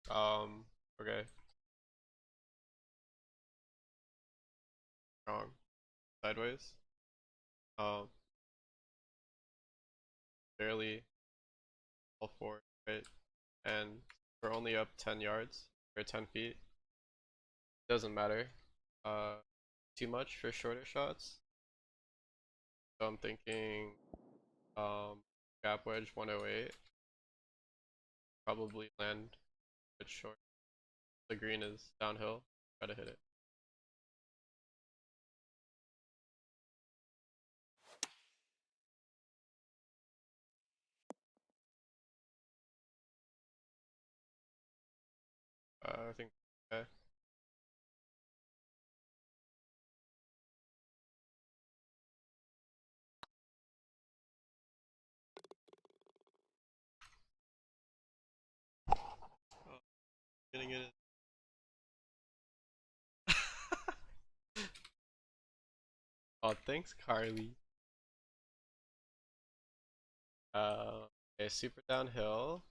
Okay. Wrong. Sideways. Um, barely all four, right? And we're only up 10 yards or 10 feet. Doesn't matter. Uh, too much for shorter shots. So I'm thinking, gap wedge 108. Probably land a bit short. The green is downhill. Try to hit it. I think. Okay. Oh, getting it. Oh, thanks, Carly. Okay, super downhill.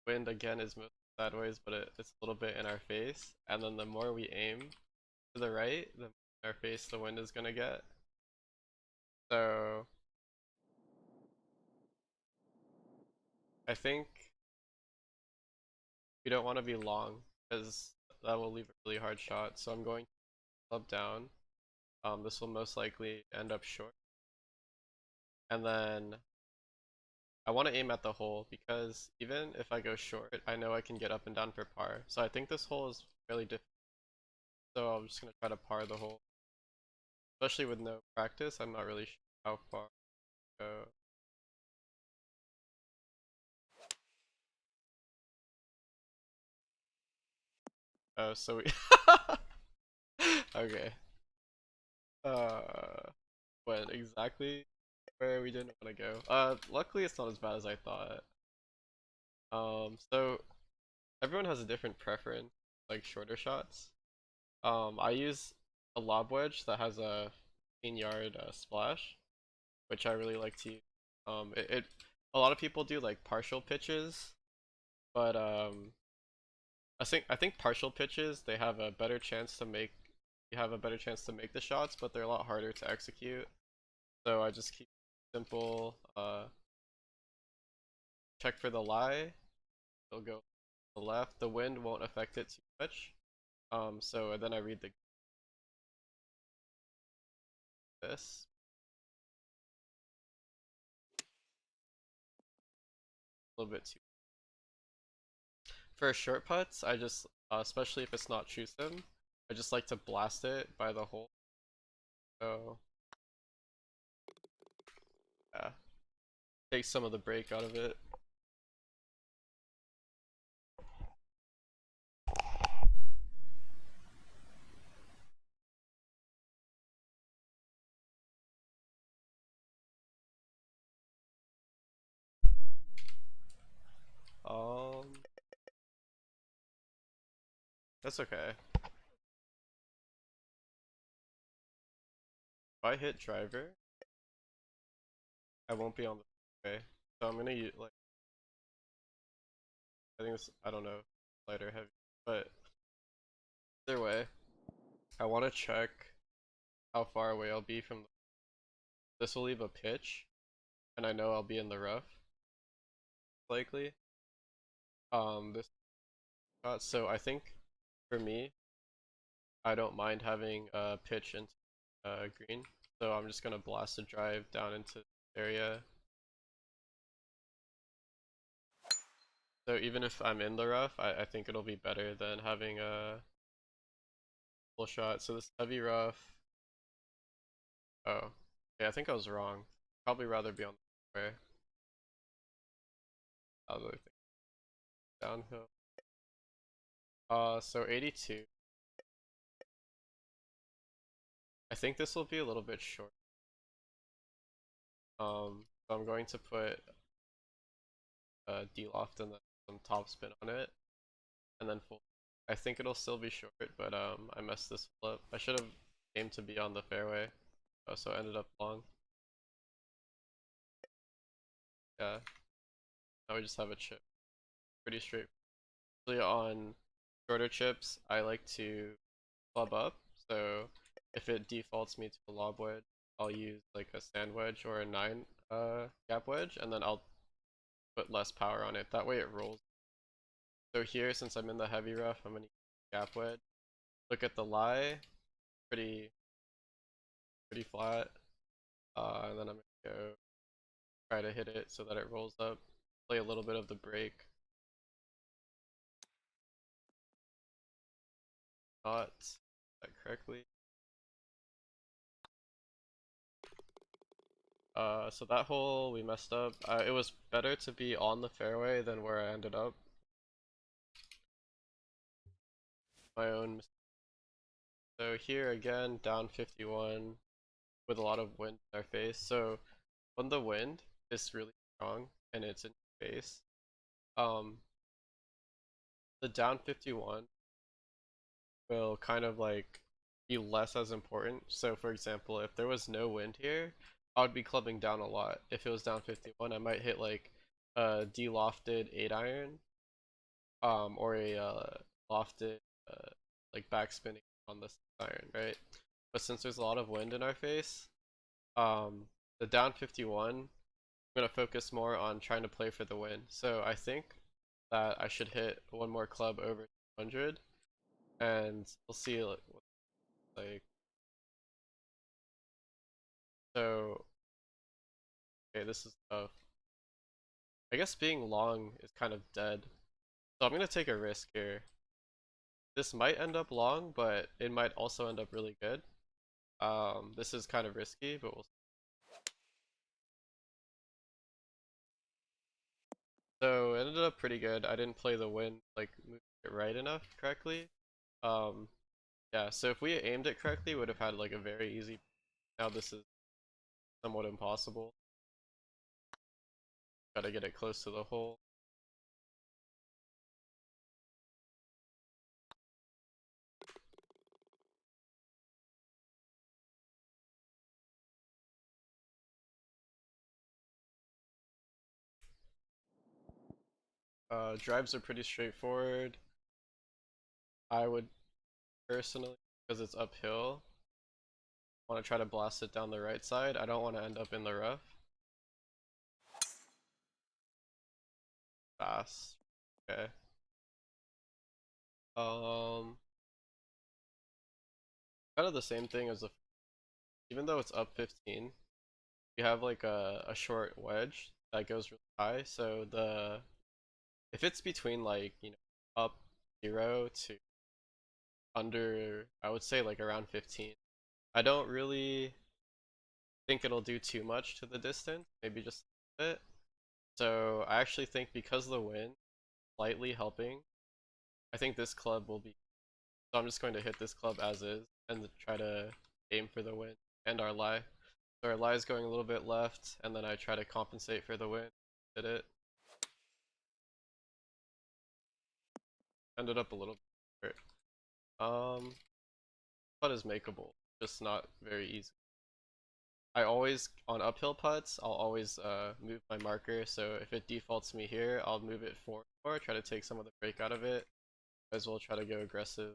Wind again is moving sideways, but it's a little bit in our face. And then the more we aim to the right, the more in our face the wind is gonna get. So I think we don't want to be long because that will leave a really hard shot. So I'm going club down. This will most likely end up short. And then I want to aim at the hole because even if I go short, I know I can get up and down for par. So I think this hole is fairly difficult. So I'm just gonna try to par the hole. Especially with no practice, I'm not really sure how far to go. Oh, so we okay. Uh, what exactly where we didn't want to go? Luckily it's not as bad as I thought. So everyone has a different preference, like shorter shots. I use a lob wedge that has a 15-yard splash, which I really like to use. It a lot of people do like partial pitches, but I think partial pitches they have a better chance to make you have a better chance to make the shots, but they're a lot harder to execute. So I just keep it simple. Check for the lie. It'll go to the left. The wind won't affect it too much. So then I read the this a little bit too. For short putts, I just especially if it's not true sim, I just like to blast it by the hole. So yeah, take some of the break out of it. Um, that's okay. If I hit driver, I won't be on the fairway. So I'm gonna use like I think it's I don't know light or heavy, but either way, I want to check how far away I'll be from. This will leave a pitch, and I know I'll be in the rough likely. This shot, so I think for me, I don't mind having a pitch into green. So I'm just gonna blast a drive down into the area. So even if I'm in the rough, I think it'll be better than having a full shot. So this heavy rough. Oh, yeah, I think I was wrong. Probably rather be on the square. Other thing downhill. So 82. I think this will be a little bit short. So I'm going to put a D-loft and then some top spin on it, and then full. I think it'll still be short, but I messed this up. I should have aimed to be on the fairway, so it ended up long. Yeah, now we just have a chip. Pretty straight. Usually on shorter chips, I like to club up. So if it defaults me to a lob wedge, I'll use like a sand wedge or a 9 gap wedge, and then I'll put less power on it. That way it rolls. So here, since I'm in the heavy rough, I'm gonna use gap wedge. Look at the lie, pretty flat. And then I'm gonna go try to hit it so that it rolls up. Play a little bit of the break. Not that correctly. So that hole we messed up. It was better to be on the fairway than where I ended up. My own mistake. So here again, down 51 with a lot of wind in our face. So when the wind is really strong and it's in your face, um, the down 51 will kind of like be less as important. So for example, if there was no wind here, I would be clubbing down a lot. If it was down 51, I might hit like a de-lofted 8 iron, or a lofted like backspinning on the 6 iron, right? But since there's a lot of wind in our face, um, the down 51, I'm gonna focus more on trying to play for the win. So I think that I should hit one more club over 200, and we'll see like so. Okay, this is tough. I guess being long is kind of dead, so I'm gonna take a risk here. This might end up long, but it might also end up really good. This is kind of risky, but we'll. So it ended up pretty good. I didn't play the wind, like move it right enough correctly. Um, yeah. So if we aimed it correctly, we would have had like a very easy. Now this is somewhat impossible. Gotta get it close to the hole. Drives are pretty straightforward. I would personally, because it's uphill, want to try to blast it down the right side. I don't want to end up in the rough. Fast. Okay. Um, Kind of the same thing as the. Even though it's up 15, you have like a short wedge that goes really high. So the if it's between like up 0 to under, I would say like around 15. I don't really think it'll do too much to the distance. Maybe just a bit. So I actually think because of the wind slightly helping, I think this club will be. So I'm just going to hit this club as is and try to aim for the win and our lie. So our lie is going a little bit left, and then I try to compensate for the win. Did it. Ended up a little bit hurt. Putt is makeable, just not very easy. I always, on uphill putts, I'll always move my marker, so if it defaults me here, I'll move it forward more, try to take some of the break out of it, as well try to go aggressive.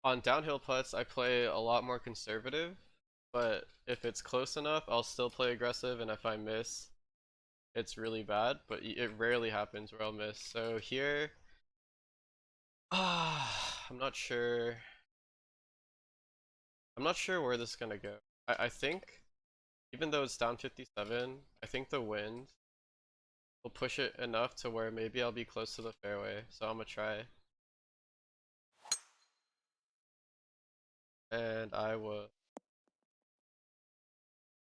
On downhill putts, I play a lot more conservative, but if it's close enough, I'll still play aggressive, and if I miss, it's really bad, but it rarely happens where I'll miss. So here, I'm not sure. I'm not sure where this is gonna go. I think, even though it's down 57, I think the wind will push it enough to where maybe I'll be close to the fairway. So I'm gonna try. And I will.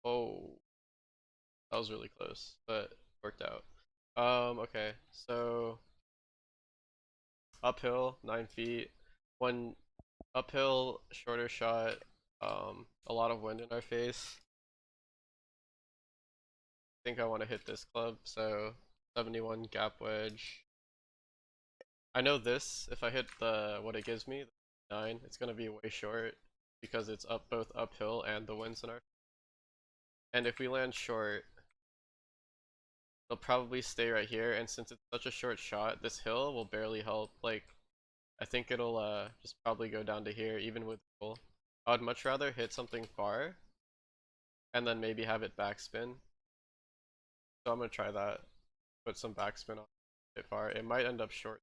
Oh, that was really close, but worked out. Okay, so uphill, 9 feet. One uphill, shorter shot, a lot of wind in our face. I think I want to hit this club, so 71 gap wedge. I know this, if I hit the what it gives me, the 9, it's gonna be way short because it's up both uphill and the wind's in our. And if we land short, it'll probably stay right here, and since it's such a short shot, this hill will barely help. Like, I think it'll just probably go down to here, even with roll. I would much rather hit something far, and then maybe have it backspin. So I'm gonna try that. Put some backspin on it far. It might end up short.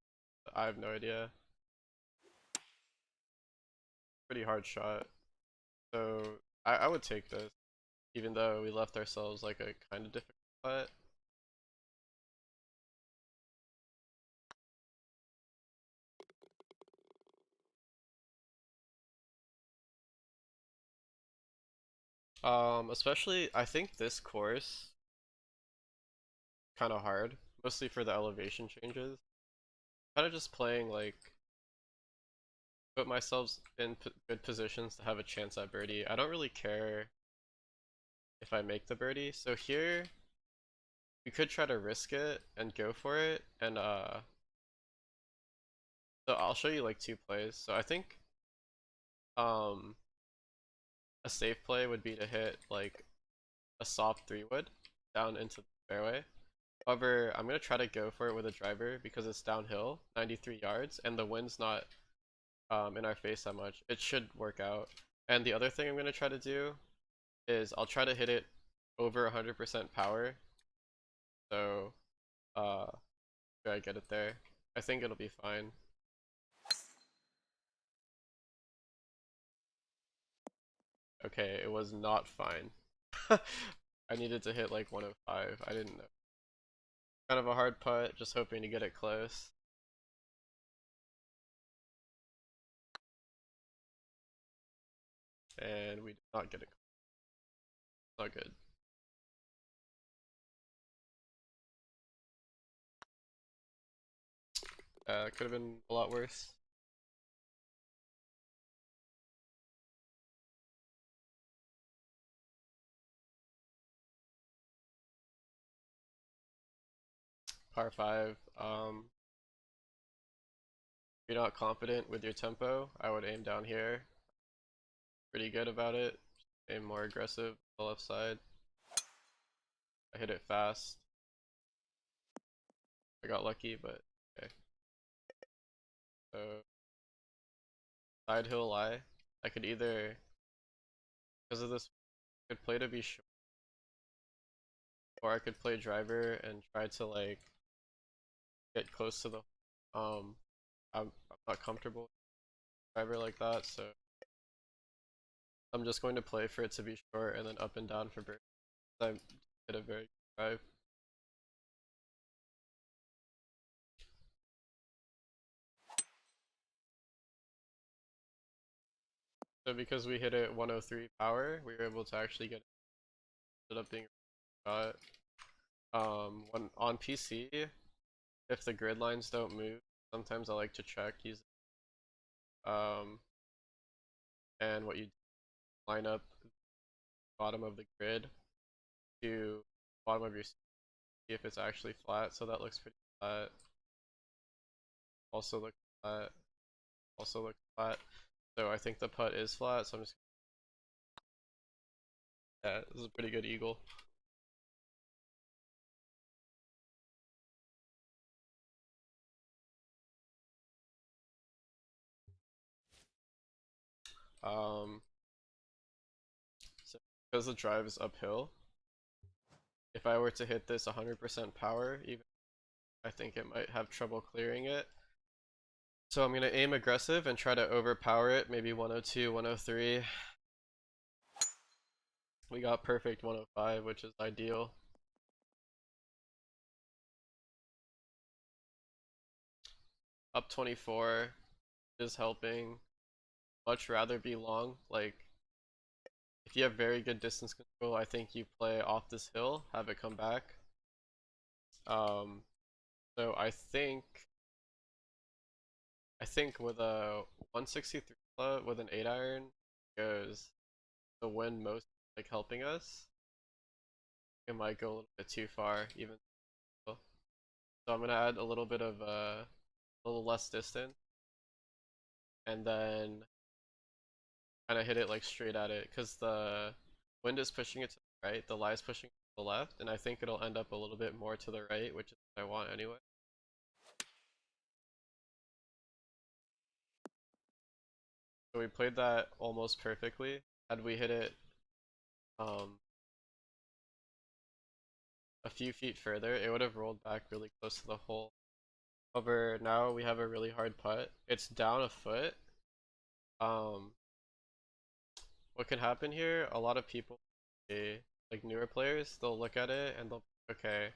I have no idea. Pretty hard shot. So I would take this, even though we left ourselves like a kind of difficult putt. Especially I think this course kind of hard, mostly for the elevation changes. Kind of just playing like put myself in good positions to have a chance at birdie. I don't really care if I make the birdie. So here we could try to risk it and go for it, and so I'll show you like two plays. So I think um a safe play would be to hit like a soft 3-wood down into the fairway. However, I'm gonna try to go for it with a driver because it's downhill, 93 yards, and the wind's not in our face that much. It should work out. And the other thing I'm gonna try to do is I'll try to hit it over 100% power. So, uh, try to get it there. I think it'll be fine. Okay, it was not fine. I needed to hit like 105. I didn't know. Kind of a hard putt, just hoping to get it close. And we did not get it. Not good. Could have been a lot worse. Par 5. If you're not confident with your tempo, I would aim down here. Pretty good about it. Aim more aggressive on the left side. I hit it fast. I got lucky, but okay. So side hill lie. I could either, because of this, I could play to be short, or I could play driver and try to like get close to the. I'm not comfortable with driver like that, so I'm just going to play for it to be short and then up and down for bird. I hit a very good drive. So because we hit it 103 power, we were able to actually get it. Ended up being a shot. When on PC, if the grid lines don't move, sometimes I like to check using and what you line up the bottom of the grid to bottom of your see if it's actually flat. So that looks pretty flat. Also looks flat. Also looks flat. So I think the putt is flat. So I'm just yeah, this is a pretty good eagle. Um, so because the drive is uphill, if I were to hit this 100% power, even I think it might have trouble clearing it. So I'm gonna aim aggressive and try to overpower it, maybe 102, 103. We got perfect 105, which is ideal. Up 24 is helping. Much rather be long. Like, if you have very good distance control, I think you play off this hill, have it come back. Um, so I think with a 163 club with an 8 iron goes the wind most like helping us. It might go a little bit too far even so. So I'm gonna add a little bit of a little less distance and then kind of hit it like straight at it because the wind is pushing it to right, the lie is pushing to the left, and I think it'll end up a little bit more to the right, which is what I want anyway. So we played that almost perfectly. Had we hit it um, a few feet further, it would have rolled back really close to the hole. However, now we have a really hard putt. It's down a foot. Um, what can happen here? A lot of people, like newer players, they'll look at it and they'll, okay,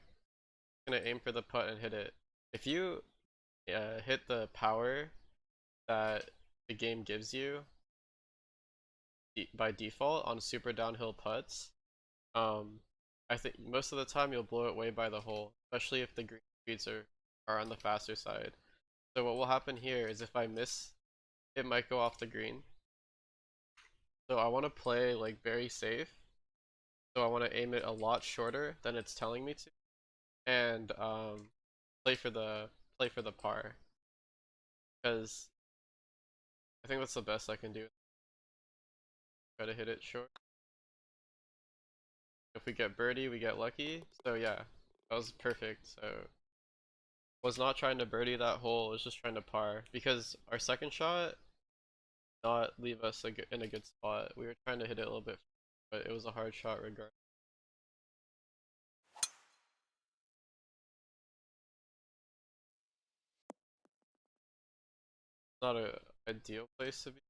I'm gonna aim for the putt and hit it. If you hit the power that the game gives you by default on super downhill putts, um, I think most of the time you'll blow it way by the hole, especially if the green speeds are on the faster side. So what will happen here is if I miss, it might go off the green. So I want to play like very safe. So I want to aim it a lot shorter than it's telling me to, and play for the par, because I think that's the best I can do. Try to hit it short. If we get birdie, we get lucky. So yeah, that was perfect. So was not trying to birdie that hole. Was just trying to par because our second shot not leave us in a good spot. We were trying to hit it a little bit, but it was a hard shot regardless. Not a ideal place to be.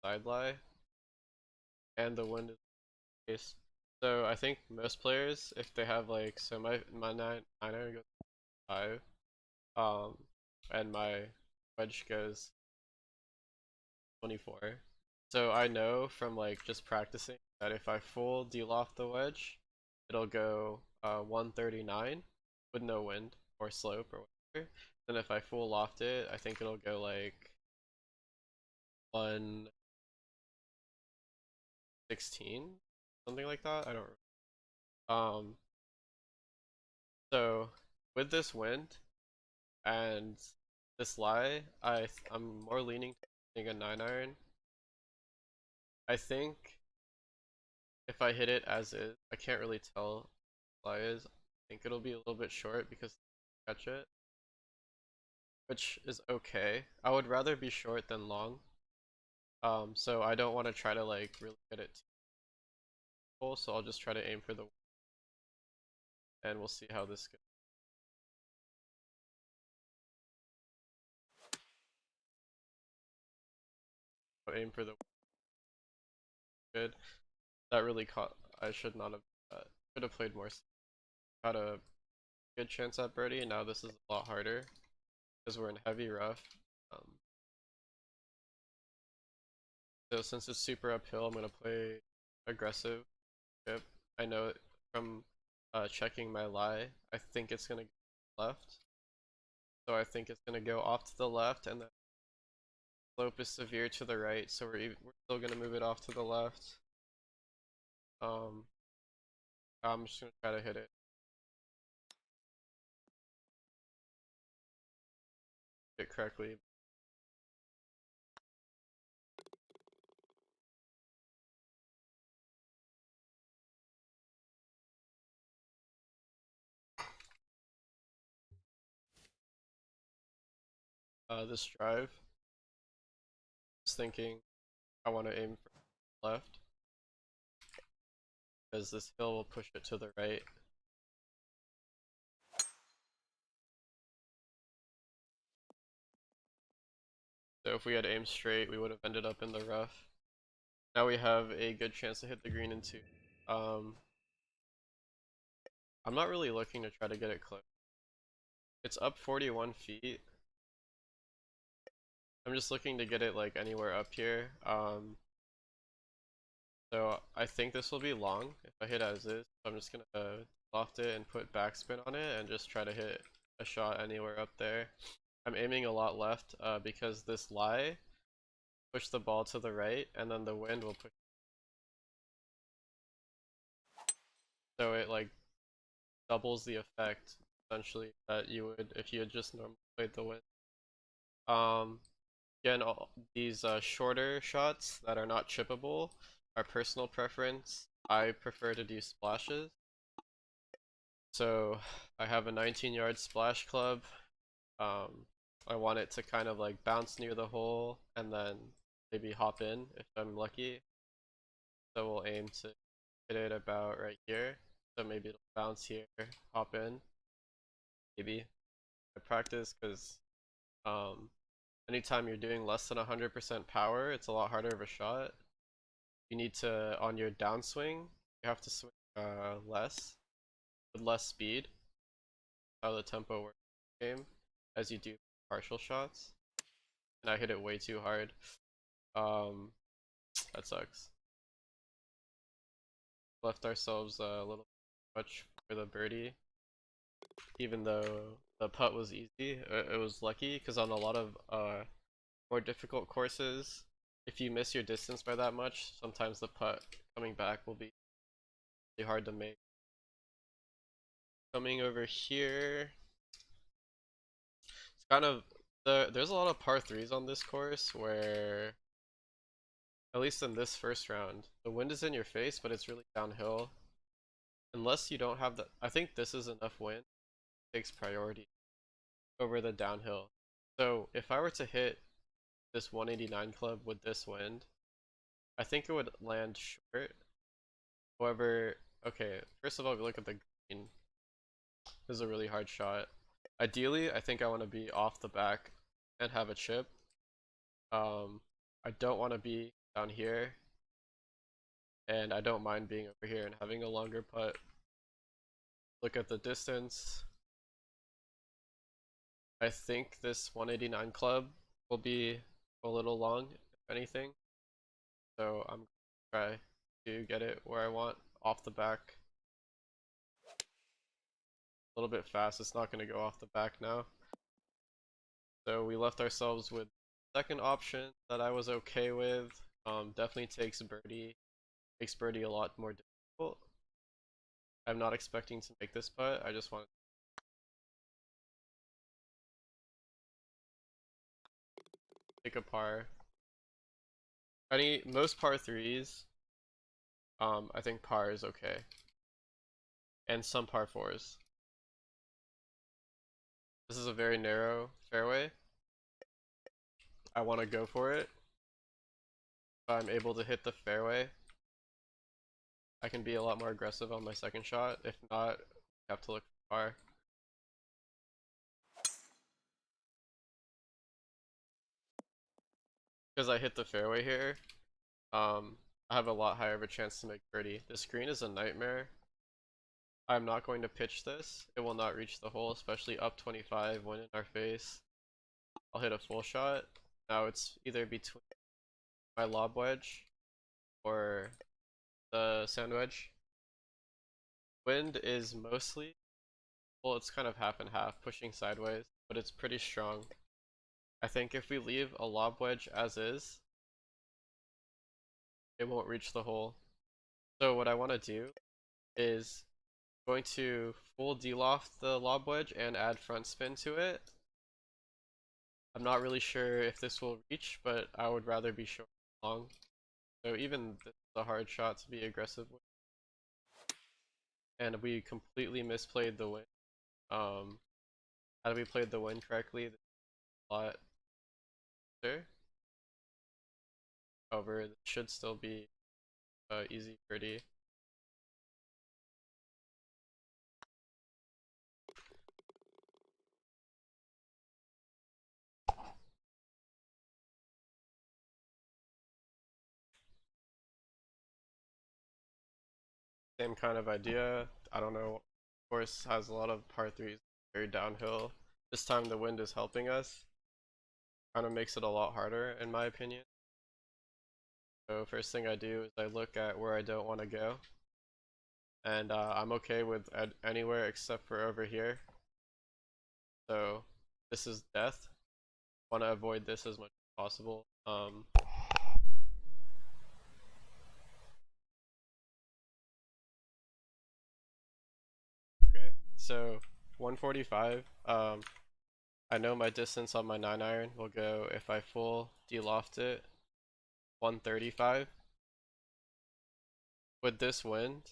Side lie, and the wind is case. So I think most players, if they have like, so my nine iron goes 5, um, and my wedge goes 24. So I know from like just practicing that if I full de-loft the wedge, it'll go 139 with no wind or slope or whatever. Then if I full loft it, I think it'll go like 116, something like that. I don't so with this wind and this lie, I'm more leaning to a 9 iron. I think if I hit it as is, I can't really tell what lie is. I think it'll be a little bit short because I catch it, which is okay. I would rather be short than long. So I don't want to try to like really hit it too full, so I'll just try to aim for the, and we'll see how this goes. I'll aim for the good. That really caught. I should not have. Could have played more. Got a good chance at birdie, and now this is a lot harder because we're in heavy rough. Um, so since it's super uphill, I'm gonna play aggressive. Yep. I know it from checking my lie. I think it's gonna go left. So I think it's gonna go off to the left, and the slope is severe to the right. So we're still gonna move it off to the left. Um, I'm just gonna try to hit it correctly. This drive, just thinking I want to aim for left because this hill will push it to the right. So if we had aimed straight, we would have ended up in the rough. Now we have a good chance to hit the green in 2. Um, I'm not really looking to try to get it close. It's up 41 feet. I'm just looking to get it like anywhere up here. So I think this will be long if I hit as is. So I'm just gonna loft it and put backspin on it and just try to hit a shot anywhere up there. I'm aiming a lot left because this lie push the ball to the right and then the wind will push. So it like doubles the effect essentially that you would if you had just normally played the wind. Um, Again, all these shorter shots that are not chippable are personal preference. I prefer to do splashes. So I have a 19-yard splash club. I want it to kind of like bounce near the hole and then maybe hop in if I'm lucky. So we'll aim to hit it about right here. So maybe it'll bounce here, hop in. Maybe I practice because anytime you're doing less than 100% power, it's a lot harder of a shot. You need to, on your downswing, you have to swing less, with less speed, how the tempo works in the game, as you do partial shots. And I hit it way too hard. Um, that sucks. Left ourselves a little much for the birdie, even though the putt was easy. It was lucky because on a lot of more difficult courses, if you miss your distance by that much, sometimes the putt coming back will be really hard to make. Coming over here, it's kind of there's a lot of par threes on this course where, at least in this first round, the wind is in your face, but it's really downhill. Unless you don't have the, I think this is enough wind, takes priority over the downhill. So if I were to hit this 189 club with this wind, I think it would land short. However, okay, first of all, look at the green. This is a really hard shot. Ideally, I think I want to be off the back and have a chip. I don't want to be down here, and I don't mind being over here and having a longer putt. Look at the distance. I think this 189 club will be a little long, if anything. So I'm gonna try to get it where I want, off the back. A little bit fast, it's not gonna go off the back now. So we left ourselves with the second option that I was okay with. Definitely takes birdie. Makes birdie a lot more difficult. I'm not expecting to make this putt, I just want to take a par. Most par threes, I think par is okay. And some par fours. This is a very narrow fairway. I want to go for it. If I'm able to hit the fairway, I can be a lot more aggressive on my second shot. If not, I have to look for par. Because I hit the fairway here, I have a lot higher of a chance to make birdie. This green is a nightmare. I'm not going to pitch this. It will not reach the hole, especially up 25 when in our face. I'll hit a full shot. Now it's either between my lob wedge or the sand wedge. Wind is mostly, well, it's kind of half and half, pushing sideways, but it's pretty strong. I think if we leave a lob wedge as is, it won't reach the hole. So what I want to do is going to full de-loft the lob wedge and add front spin to it. I'm not really sure if this will reach, but I would rather be short than long. So even this is a hard shot to be aggressive with. And we completely misplayed the wind. Had we played the wind correctly, this is a lot better. However, it should still be easy birdie. Same kind of idea. I don't know. Of course, has a lot of par threes, very downhill. This time the wind is helping us. Kind of makes it a lot harder, in my opinion. So first thing I do is I look at where I don't want to go, and I'm okay with anywhere except for over here. So this is death. Want to avoid this as much as possible. Okay, so 145. I know my distance on my 9 iron will go, if I full de-loft it, 135. with this wind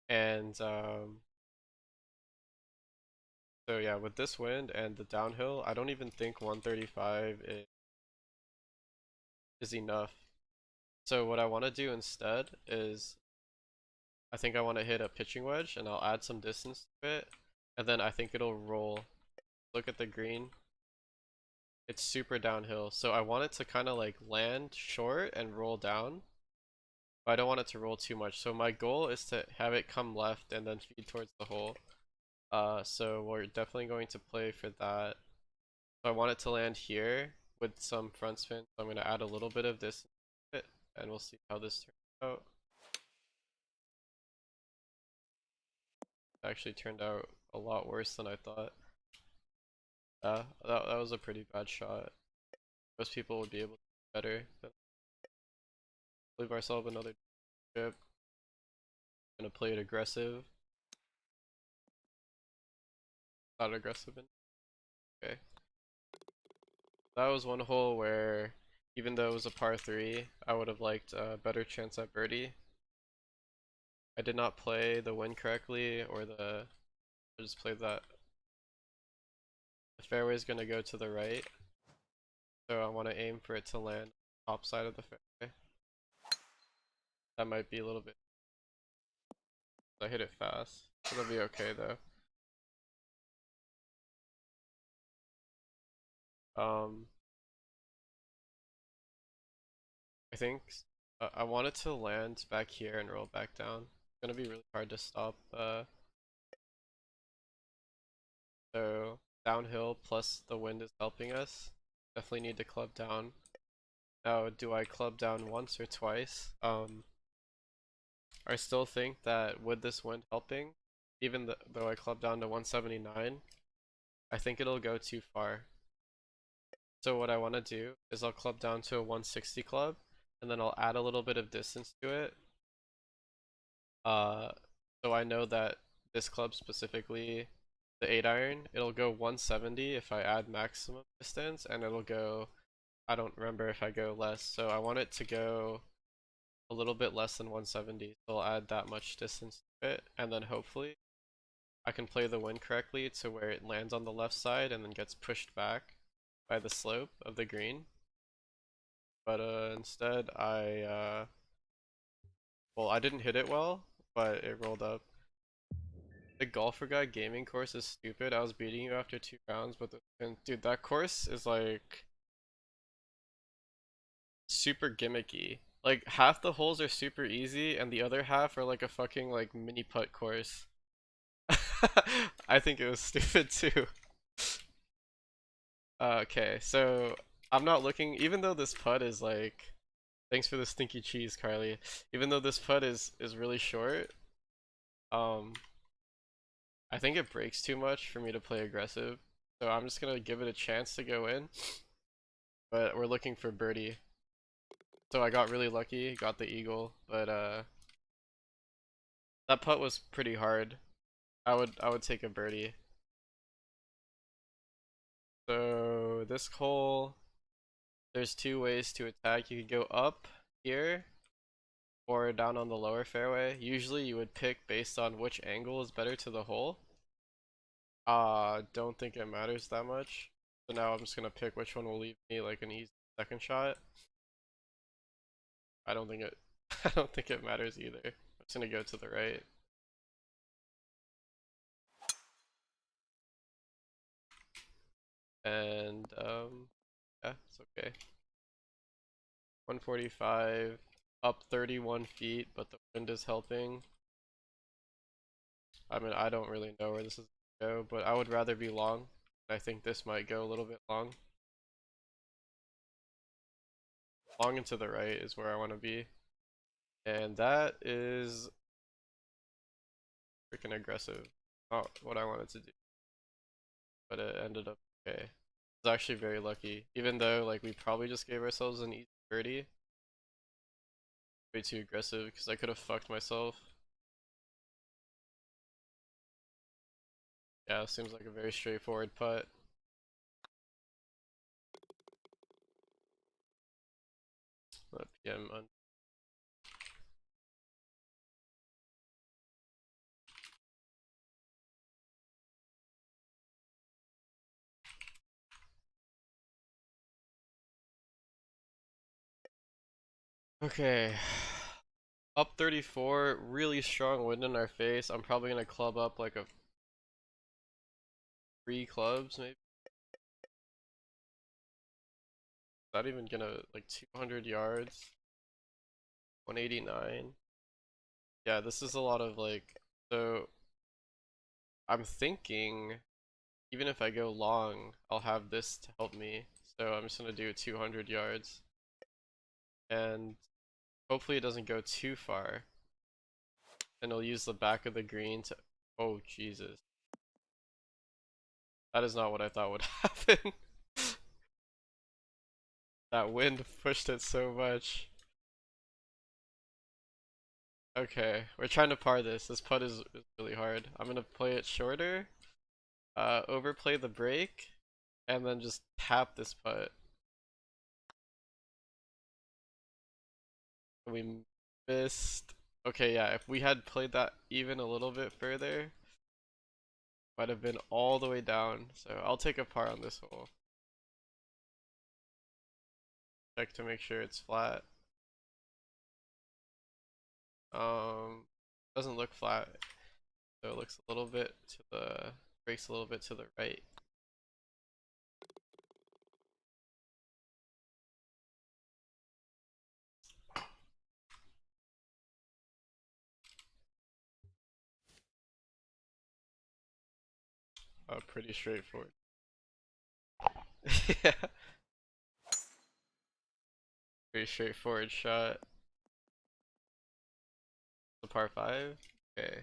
and so yeah, with this wind and the downhill, I don't even think 135 is enough. So what I want to do instead is I think I want to hit a pitching wedge and I'll add some distance to it, and then I think it'll roll. Look at the green. It's super downhill. So I want it to kind of like land short and roll down, but I don't want it to roll too much. So my goal is to have it come left and then feed towards the hole. So we're definitely going to play for that. So I want it to land here with some front spin. So I'm going to add a little bit of this to it, and we'll see how this turns out. It actually turned out a lot worse than I thought. That was a pretty bad shot. Most people would be able to do better. But leave ourselves another chip. Gonna play it aggressive. Not aggressive. Okay. That was one hole where, even though it was a par 3, I would have liked a better chance at birdie. I did not play the wind correctly, or I just played that. The fairway is gonna go to the right, so I want to aim for it to land top side of the fairway. That might be a little bit. I hit it fast. It'll be okay though. Um, I think I want it to land back here and roll back down. It's gonna be really hard to stop. So downhill plus the wind is helping us. Definitely need to club down. Now, do I club down once or twice? I still think that with this wind helping, even though I club down to 179, I think it'll go too far. So what I want to do is I'll club down to a 160 club, and then I'll add a little bit of distance to it. Uh, so I know that this club specifically, the 8 iron, it'll go 170 if I add maximum distance, and it'll go, I don't remember if I go less, so I want it to go a little bit less than 170, so I'll add that much distance to it, and then hopefully I can play the wind correctly to where it lands on the left side and then gets pushed back by the slope of the green. But instead well, I didn't hit it well, but it rolled up. The golfer guy gaming course is stupid. I was beating you after 2 rounds, but dude, that course is like super gimmicky. Like half the holes are super easy, and the other half are like a fucking like mini putt course. I think it was stupid too. Okay, so I'm not looking. Even though this putt is like, thanks for the stinky cheese, Carly. Even though this putt is really short, um, I think it breaks too much for me to play aggressive. So I'm just gonna give it a chance to go in. But we're looking for birdie. So I got really lucky, got the eagle, but that putt was pretty hard. I would take a birdie. So this hole, there's 2 ways to attack. You could go up here or down on the lower fairway. Usually you would pick based on which angle is better to the hole. Don't think it matters that much. So now I'm just gonna pick which one will leave me like an easy second shot. I don't think it I don't think it matters either. I'm just gonna go to the right. And yeah, it's okay. 145, up 31 feet, but the wind is helping. I mean, I don't really know where this is gonna go, but I would rather be long. I think this might go a little bit long. Long and to the right is where I want to be. And that is freaking aggressive. Not what I wanted to do, but it ended up okay. I was actually very lucky, even though like we probably just gave ourselves an easy birdie. Way too aggressive because I could have fucked myself. Yeah, seems like a very straightforward putt. Let PM Okay. Up 34, really strong wind in our face. I'm probably gonna club up like a 3 clubs, maybe. Not even gonna like 200 yards, 189. Yeah, this is a lot of like. So I'm thinking, even if I go long, I'll have this to help me. So I'm just gonna do 200 yards, and hopefully it doesn't go too far. And I'll use the back of the green to. Oh Jesus, that is not what I thought would happen. That wind pushed it so much. Okay, we're trying to par this. This putt is really hard. I'm gonna play it shorter, overplay the break, and then just tap this putt. We missed. Okay, yeah, if we had played that even a little bit further, might have been all the way down. So I'll take a par on this hole. Check to make sure it's flat. Doesn't look flat, so it looks a little bit to the, breaks a little bit to the right. Pretty straightforward. Yeah, pretty straightforward shot. The par 5. Okay.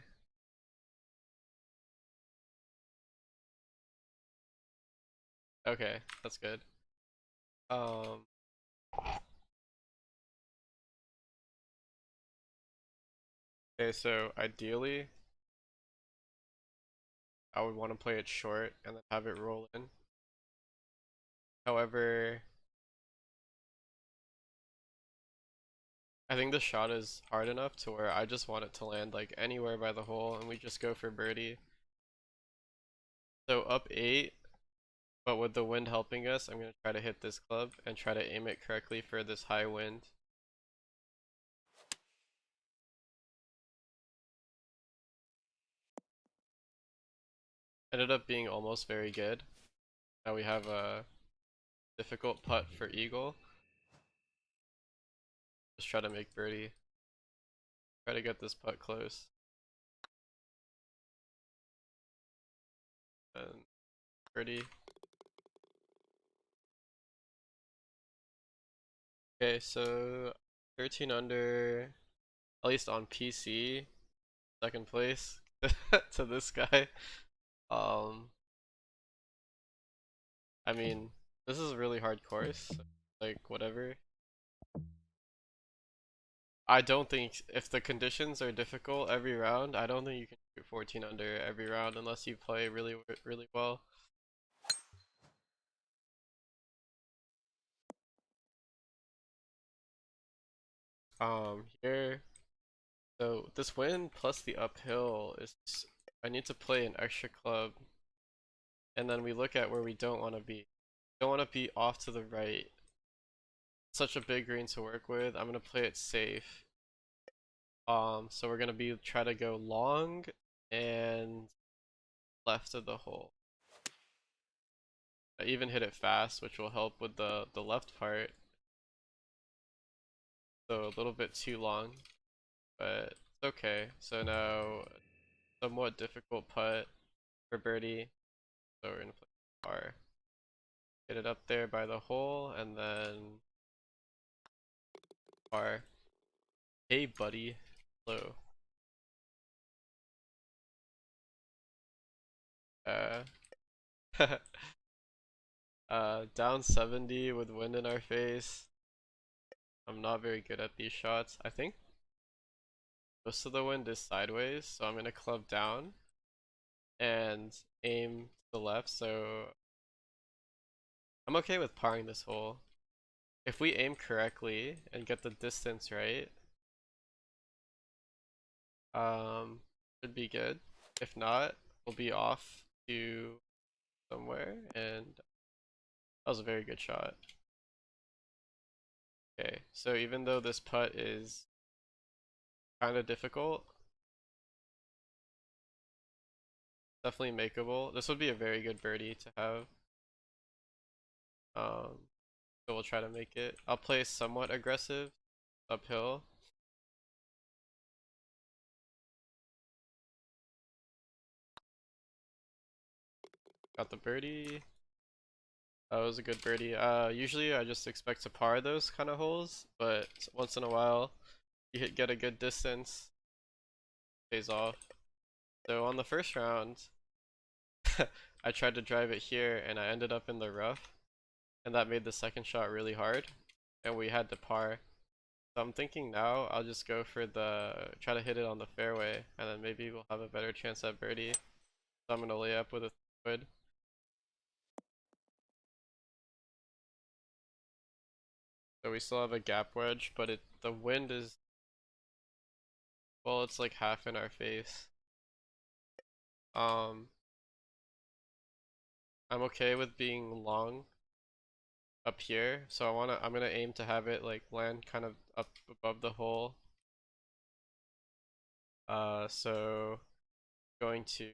Okay, that's good. Um, okay, so ideally, I would want to play it short and then have it roll in. However, I think the shot is hard enough to where I just want it to land like anywhere by the hole and we just go for birdie. So up 8, but with the wind helping us, I'm going to try to hit this club and try to aim it correctly for this high wind. Ended up being almost very good. Now we have a difficult putt for eagle. Just try to make birdie. Try to get this putt close. And birdie. Okay, so 13 under, at least on PC, second place to this guy. Um, I mean, this is a really hard course. Like, whatever. I don't think if the conditions are difficult every round, I don't think you can shoot 14 under every round unless you play really, really well. Here, so this win plus the uphill is, I need to play an extra club, and then we look at where we don't want to be. Don't want to be off to the right. Such a big green to work with. I'm gonna play it safe. So we're gonna be try to go long and left of the hole. I even hit it fast, which will help with the left part. So a little bit too long, but it's okay. So now somewhat difficult putt for birdie. So we're gonna play par. Get it up there by the hole and then par. Hey buddy. Hello. Uh down 70 with wind in our face. I'm not very good at these shots. I think most of the wind is sideways, so I'm gonna club down and aim to the left, so I'm okay with parring this hole. If we aim correctly and get the distance right, should be good. If not, we'll be off to somewhere, and that was a very good shot. Okay, so even though this putt is kind of difficult, definitely makeable. This would be a very good birdie to have. So we'll try to make it. I'll play somewhat aggressive uphill. Got the birdie. That was a good birdie. Usually I just expect to par those kind of holes, but once in a while get a good distance, pays off. So on the first round, I tried to drive it here and I ended up in the rough, and that made the second shot really hard, and we had to par. So I'm thinking now I'll just go for try to hit it on the fairway, and then maybe we'll have a better chance at birdie. So I'm gonna lay up with a wood. So we still have a gap wedge, but the wind is, well, it's like half in our face. Um, I'm okay with being long up here, so I'm gonna aim to have it like land kind of up above the hole. So going to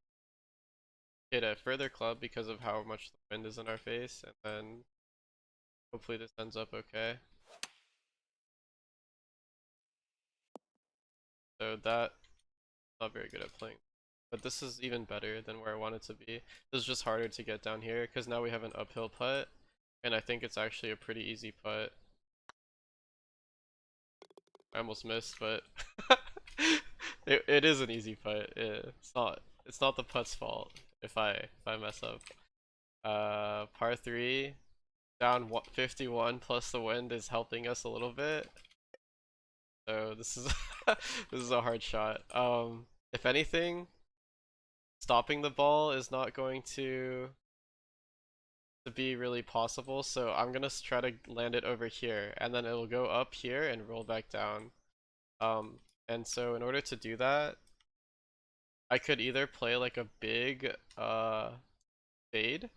hit a further club because of how much the wind is in our face, and then hopefully this ends up okay. So that, not very good at playing, but this is even better than where I want it to be. This is just harder to get down here because now we have an uphill putt, and I think it's actually a pretty easy putt. I almost missed, but it is an easy putt. It's not the putt's fault if I mess up. Par 3, down 51 plus the wind is helping us a little bit. So this is this is a hard shot. If anything, stopping the ball is not going to be really possible, so I'm gonna try to land it over here, and then it'll go up here and roll back down. Um, and so in order to do that, I could either play like a big fade,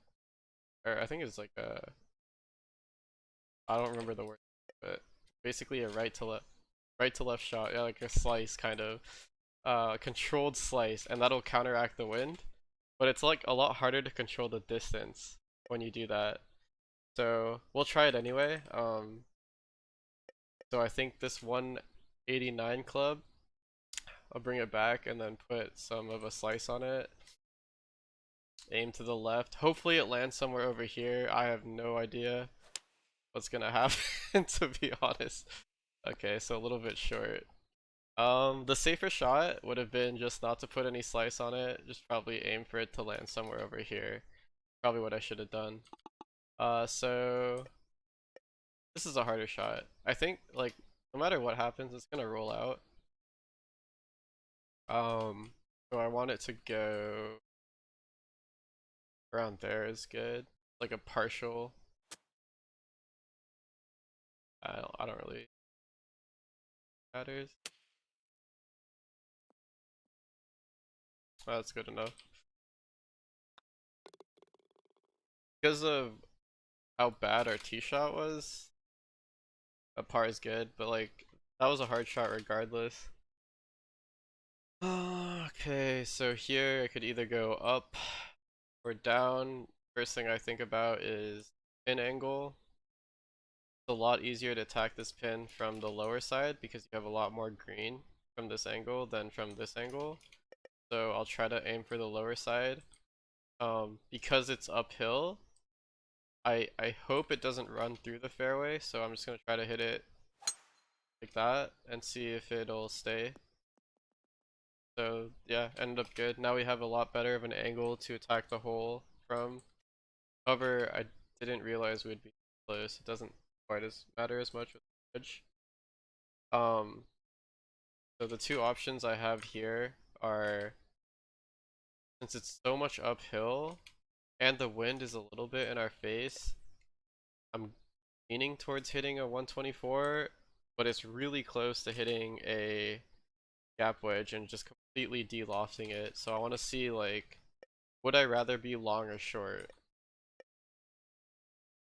or I think it's like I don't remember the word, but basically a right to left shot, yeah, like a slice kind of controlled slice, and that'll counteract the wind. But it's like a lot harder to control the distance when you do that. So we'll try it anyway. So I think this 189 club, I'll bring it back and then put some of a slice on it. Aim to the left. Hopefully it lands somewhere over here. I have no idea what's gonna happen, to be honest. Okay, so a little bit short. The safer shot would have been just not to put any slice on it, just probably aim for it to land somewhere over here. Probably what I should have done. So this is a harder shot. I think like no matter what happens, it's gonna roll out. So I want it to go around there is good. Like a partial. I don't really matters. Oh, that's good enough. Because of how bad our tee shot was, a par is good, but like that was a hard shot regardless. Okay, so here I could either go up or down. First thing I think about is pin angle. It's a lot easier to attack this pin from the lower side because you have a lot more green from this angle than from this angle. So I'll try to aim for the lower side. Because it's uphill, I hope it doesn't run through the fairway, so I'm just gonna try to hit it like that and see if it'll stay. So yeah, ended up good. Now we have a lot better of an angle to attack the hole from. However, I didn't realize we'd be close. It doesn't quite as matter as much with the edge. Um, so the two options I have here are, since it's so much uphill and the wind is a little bit in our face, I'm leaning towards hitting a 124, but it's really close to hitting a gap wedge and just completely de-lofting it. So I want to see, like, would I rather be long or short?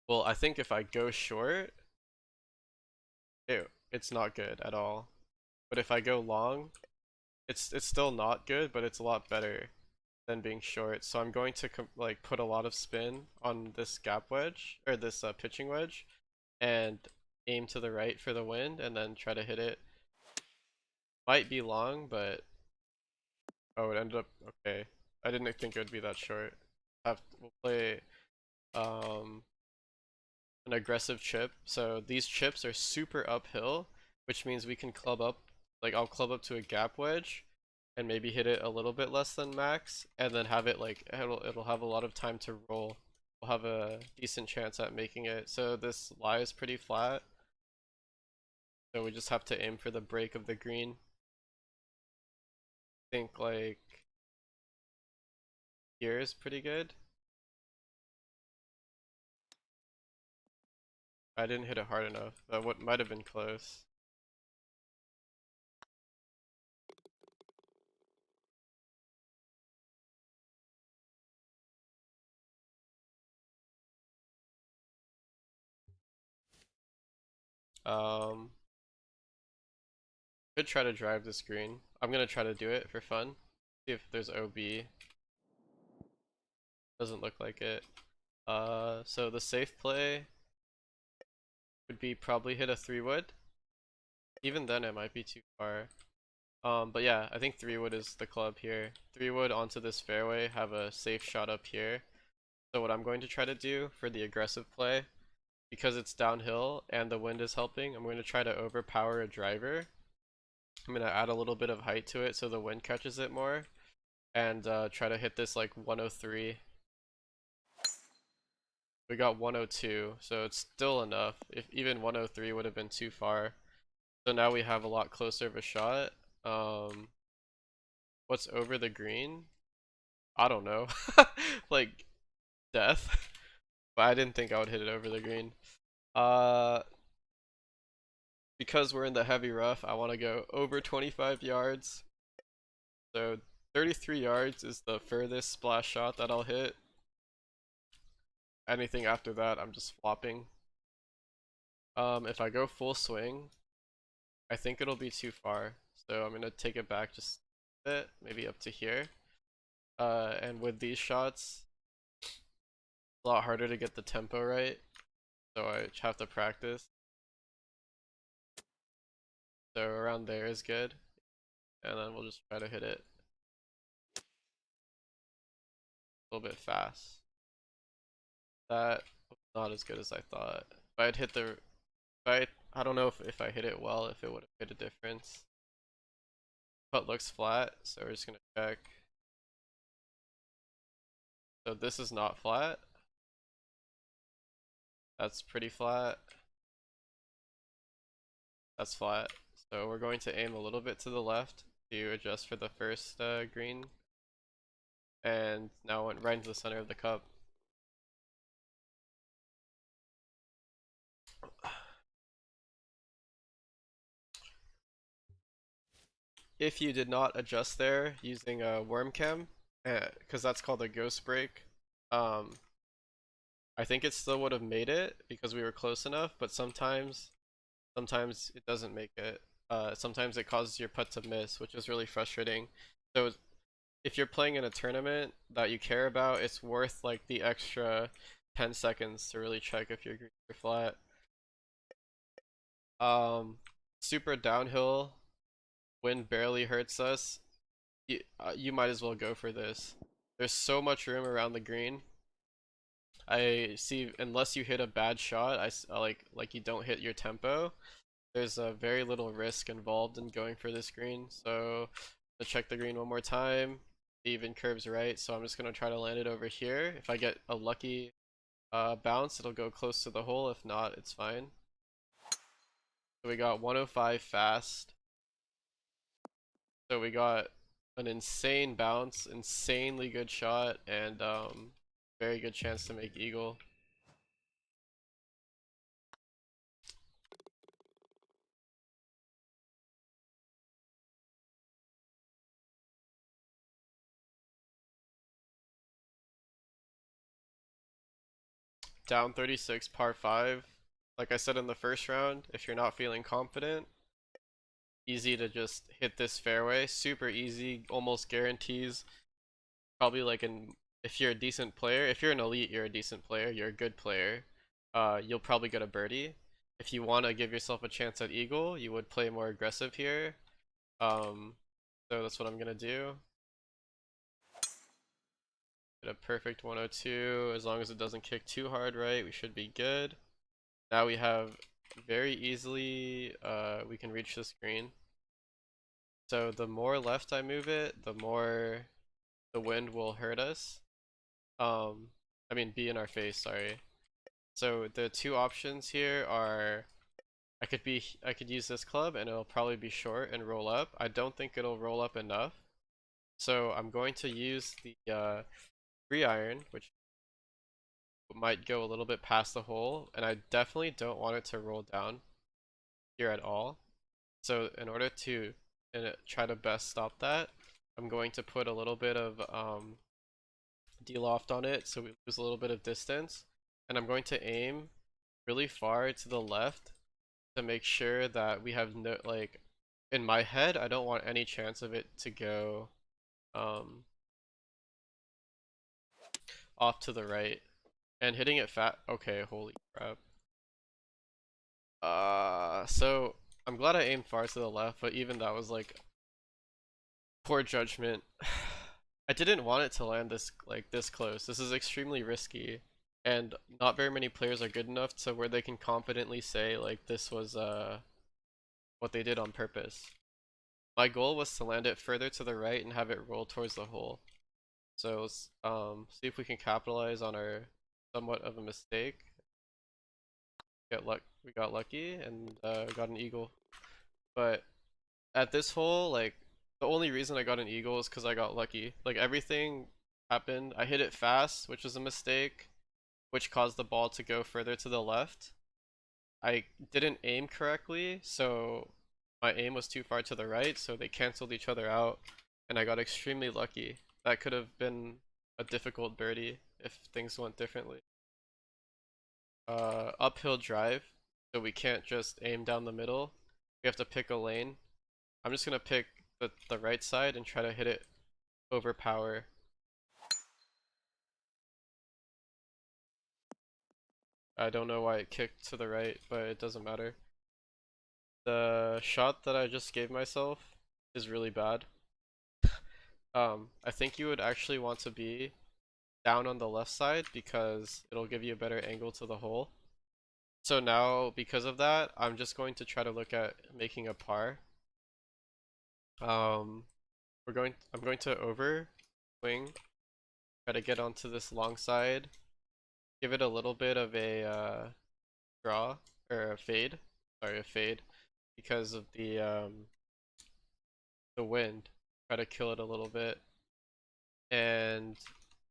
Well, I think if I go short, it's not good at all. But if I go long, it's still not good, but it's a lot better than being short. So I'm going to like put a lot of spin on this gap wedge or this pitching wedge, and aim to the right for the wind, and then try to hit it. Might be long, but oh, it ended up okay. I didn't think it would be that short. We'll play um an aggressive chip. So these chips are super uphill, which means we can club up, like I'll club up to a gap wedge and maybe hit it a little bit less than max, and then have it like it'll have a lot of time to roll. We'll have a decent chance at making it. So this lie is pretty flat. So we just have to aim for the break of the green. Think like here is pretty good. I didn't hit it hard enough. That what might have been close. Um, could try to drive this green. I'm gonna try to do it for fun. See if there's OB. Doesn't look like it. So the safe play would be probably hit a 3-wood. Even then it might be too far. But yeah, I think 3-wood is the club here. 3-wood onto this fairway, have a safe shot up here. So what I'm going to try to do for the aggressive play, because it's downhill and the wind is helping, I'm going to try to overpower a driver. I'm going to add a little bit of height to it so the wind catches it more, and try to hit this like 103. We got 102, so it's still enough. If even 103 would have been too far. So now we have a lot closer of a shot. Um, what's over the green? I don't know. Like death. But I didn't think I would hit it over the green. Uh, because we're in the heavy rough, I want to go over 25 yards. So 33 yards is the furthest splash shot that I'll hit. Anything after that, I'm just flopping. If I go full swing, I think it'll be too far. So I'm gonna take it back just a bit, maybe up to here. And with these shots, it's a lot harder to get the tempo right. So I have to practice. So around there is good. And then we'll just try to hit it a little bit fast. That was not as good as I thought. If I'd hit the, I don't know if I hit it well, if it would have made a difference. Putt looks flat, so we're just gonna check. So this is not flat. That's pretty flat. That's flat. So we're going to aim a little bit to the left to adjust for the first green. And now went right into the center of the cup. If you did not adjust there using a worm cam, because that's called a ghost break, um, I think it still would have made it because we were close enough, but sometimes it doesn't make it. Sometimes it causes your putt to miss, which is really frustrating. So if you're playing in a tournament that you care about, it's worth like the extra 10 seconds to really check if your greens are flat. Super downhill, wind barely hurts us. You might as well go for this. There's so much room around the green. I see, unless you hit a bad shot, like you don't hit your tempo, there's a very little risk involved in going for this green. So I'll check the green one more time. It even curves right, so I'm just gonna try to land it over here. If I get a lucky bounce, it'll go close to the hole. If not, it's fine. So we got 105 fast. So we got an insane bounce, insanely good shot, and very good chance to make eagle. Down 36, par 5. Like I said in the first round, if you're not feeling confident, easy to just hit this fairway. Super easy, almost guarantees. Probably like if you're a decent player, if you're an elite, you're a decent player, you're a good player. You'll probably get a birdie. If you want to give yourself a chance at eagle, you would play more aggressive here. Um, so that's what I'm gonna do. Get a perfect 102. As long as it doesn't kick too hard, right? We should be good. Now we have very easily, we can reach this green. So the more left I move it, the more the wind will hurt us. I mean, be in our face, sorry. So the two options here are I could use this club and it'll probably be short and roll up. I don't think it'll roll up enough. So I'm going to use the 3-iron, which might go a little bit past the hole, and I definitely don't want it to roll down here at all. So in order to try to best stop that, I'm going to put a little bit of de-loft on it so we lose a little bit of distance, and I'm going to aim really far to the left to make sure that we have no, like, in my head I don't want any chance of it to go off to the right. And hitting it fat. Okay, holy crap. So I'm glad I aimed far to the left, but even that was like poor judgment. I didn't want it to land this close. This is extremely risky, and not very many players are good enough to where they can confidently say like this was what they did on purpose. My goal was to land it further to the right and have it roll towards the hole. So let's see if we can capitalize on our somewhat of a mistake. We got lucky and got an eagle. But at this hole, like, the only reason I got an eagle is because I got lucky. Like, everything happened. I hit it fast, which was a mistake, which caused the ball to go further to the left. I didn't aim correctly, so my aim was too far to the right, so they canceled each other out, and I got extremely lucky. That could have been a difficult birdie if things went differently. Uphill drive, so we can't just aim down the middle. We have to pick a lane. I'm just gonna pick the right side and try to hit it over power. I don't know why it kicked to the right, but it doesn't matter. The shot that I just gave myself is really bad. I think you would actually want to be down on the left side because it'll give you a better angle to the hole. So now, because of that, I'm just going to try to look at making a par. I'm going to over swing, try to get onto this long side, give it a little bit of a draw or a fade. Sorry, a fade because of the wind. Try to kill it a little bit. And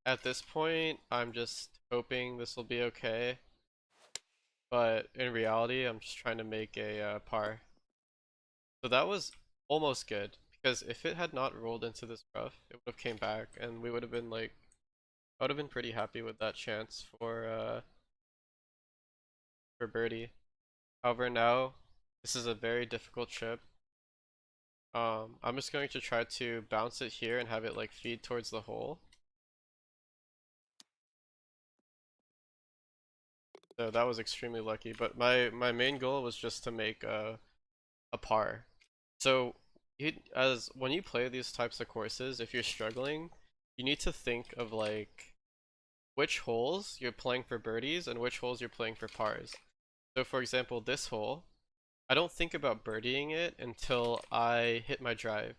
at this point, I'm just hoping this will be okay. But in reality, I'm just trying to make a par. So that was almost good because if it had not rolled into this rough, it would have came back and we would have been like, I would have been pretty happy with that chance for birdie. However, now this is a very difficult chip. I'm just going to try to bounce it here and have it like feed towards the hole. So that was extremely lucky, but my main goal was just to make a par. So as when you play these types of courses, if you're struggling, you need to think of like which holes you're playing for birdies and which holes you're playing for pars. So for example, this hole, I don't think about birdieing it until I hit my drive.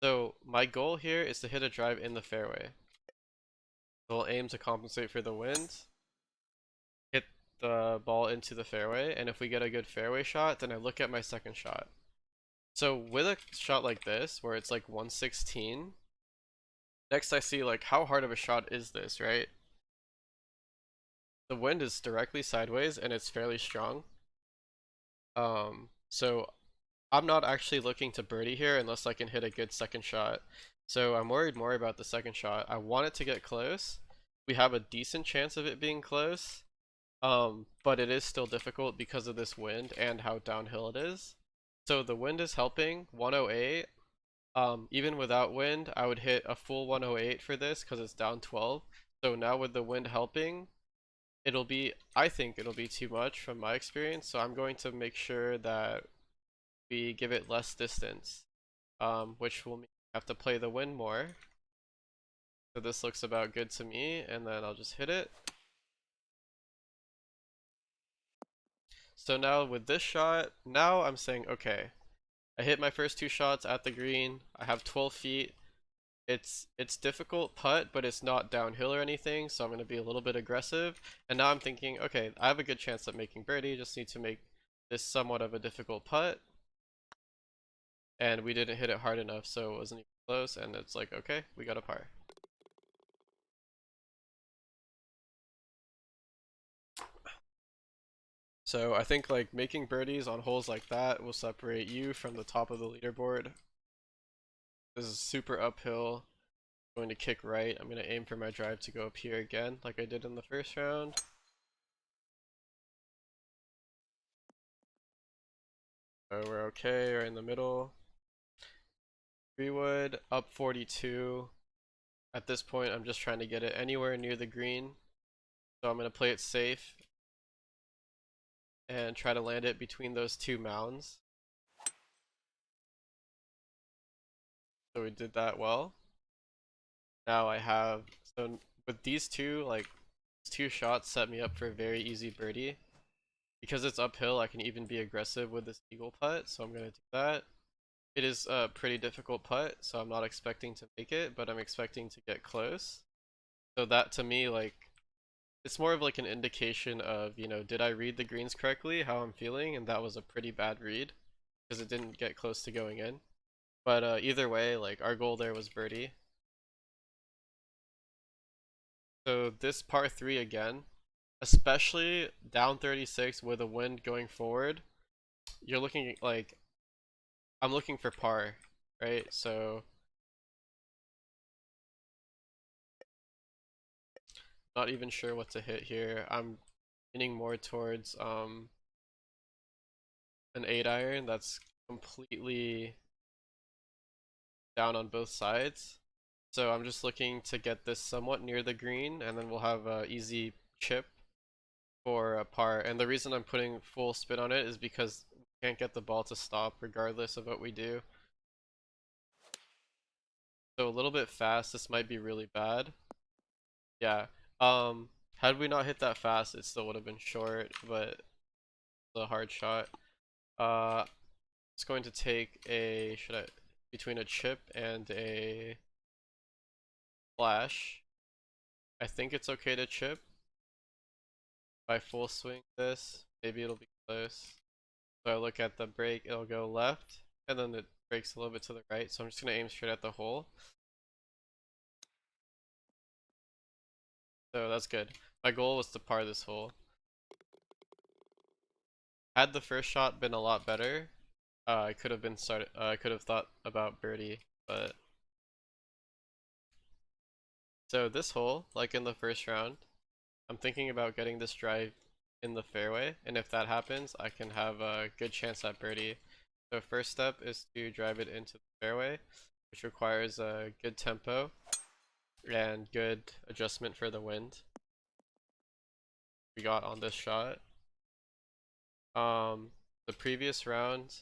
So my goal here is to hit a drive in the fairway. So I'll aim to compensate for the wind, hit the ball into the fairway, and if we get a good fairway shot, then I look at my second shot. So with a shot like this, where it's like 116, next I see like how hard of a shot is this, right? The wind is directly sideways and it's fairly strong. So I'm not actually looking to birdie here unless I can hit a good second shot. So I'm worried more about the second shot. I want it to get close. We have a decent chance of it being close. But it is still difficult because of this wind and how downhill it is. So the wind is helping 108. Even without wind, I would hit a full 108 for this because it's down 12. So now with the wind helping, I think it'll be too much from my experience. So I'm going to make sure that we give it less distance, which will mean I have to play the wind more. So this looks about good to me, and then I'll just hit it. So now with this shot, now I'm saying, okay, I hit my first two shots at the green. I have 12 feet. It's difficult putt, but it's not downhill or anything, so I'm going to be a little bit aggressive. And now I'm thinking, okay, I have a good chance at making birdie. Just need to make this somewhat of a difficult putt. And we didn't hit it hard enough, so it wasn't even close. And it's like, okay, we got a par. So I think like making birdies on holes like that will separate you from the top of the leaderboard. This is super uphill. I'm going to kick right. I'm going to aim for my drive to go up here again, like I did in the first round. So we're okay, we're in the middle. 3-wood, up 42. At this point, I'm just trying to get it anywhere near the green. So I'm going to play it safe and try to land it between those two mounds. So we did that well. Now I have, so with these two, like, two shots set me up for a very easy birdie. Because it's uphill, I can even be aggressive with this eagle putt, so I'm going to do that. It is a pretty difficult putt, so I'm not expecting to make it, but I'm expecting to get close. So that to me, like, it's more of like an indication of, you know, did I read the greens correctly, how I'm feeling, and that was a pretty bad read, because it didn't get close to going in. But either way, like, our goal there was birdie. So this par 3 again, especially down 36 with a wind going forward, you're looking like, I'm looking for par, right? So not even sure what to hit here. I'm leaning more towards an 8-iron that's completely down on both sides. So I'm just looking to get this somewhat near the green, and then we'll have a easy chip for a par. And the reason I'm putting full spin on it is because we can't get the ball to stop regardless of what we do. So a little bit fast, this might be really bad. Yeah. Had we not hit that fast, it still would have been short, but it's a hard shot. It's going to take a, between a chip and a flash. I think it's okay to chip. If I full swing this, maybe it'll be close. So I look at the break, it'll go left, and then it breaks a little bit to the right. So I'm just gonna aim straight at the hole. So that's good. My goal was to par this hole. Had the first shot been a lot better, I could have been started. I could have thought about birdie, but so this hole, like in the first round, I'm thinking about getting this drive in the fairway, and if that happens, I can have a good chance at birdie. So first step is to drive it into the fairway, which requires a good tempo and good adjustment for the wind. We got on this shot. The previous round,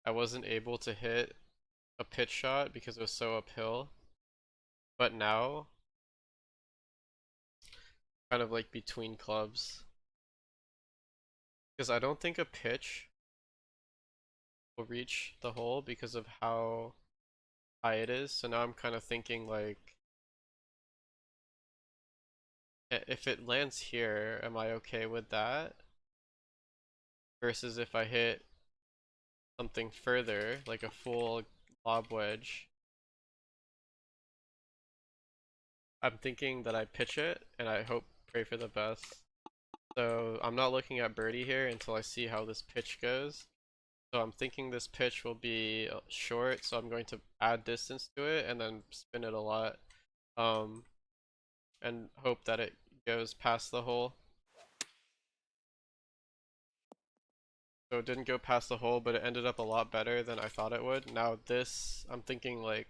I wasn't able to hit a pitch shot because it was so uphill, but now, kind of like between clubs, because I don't think a pitch will reach the hole because of how high it is. So now I'm kind of thinking like, if it lands here, am I okay with that? Versus if I hit something further, like a full lob wedge, I'm thinking that I pitch it and I hope, pray for the best. So I'm not looking at birdie here until I see how this pitch goes. So I'm thinking this pitch will be short, so I'm going to add distance to it and then spin it a lot, and hope that it goes past the hole. So it didn't go past the hole, but it ended up a lot better than I thought it would. Now this, I'm thinking like,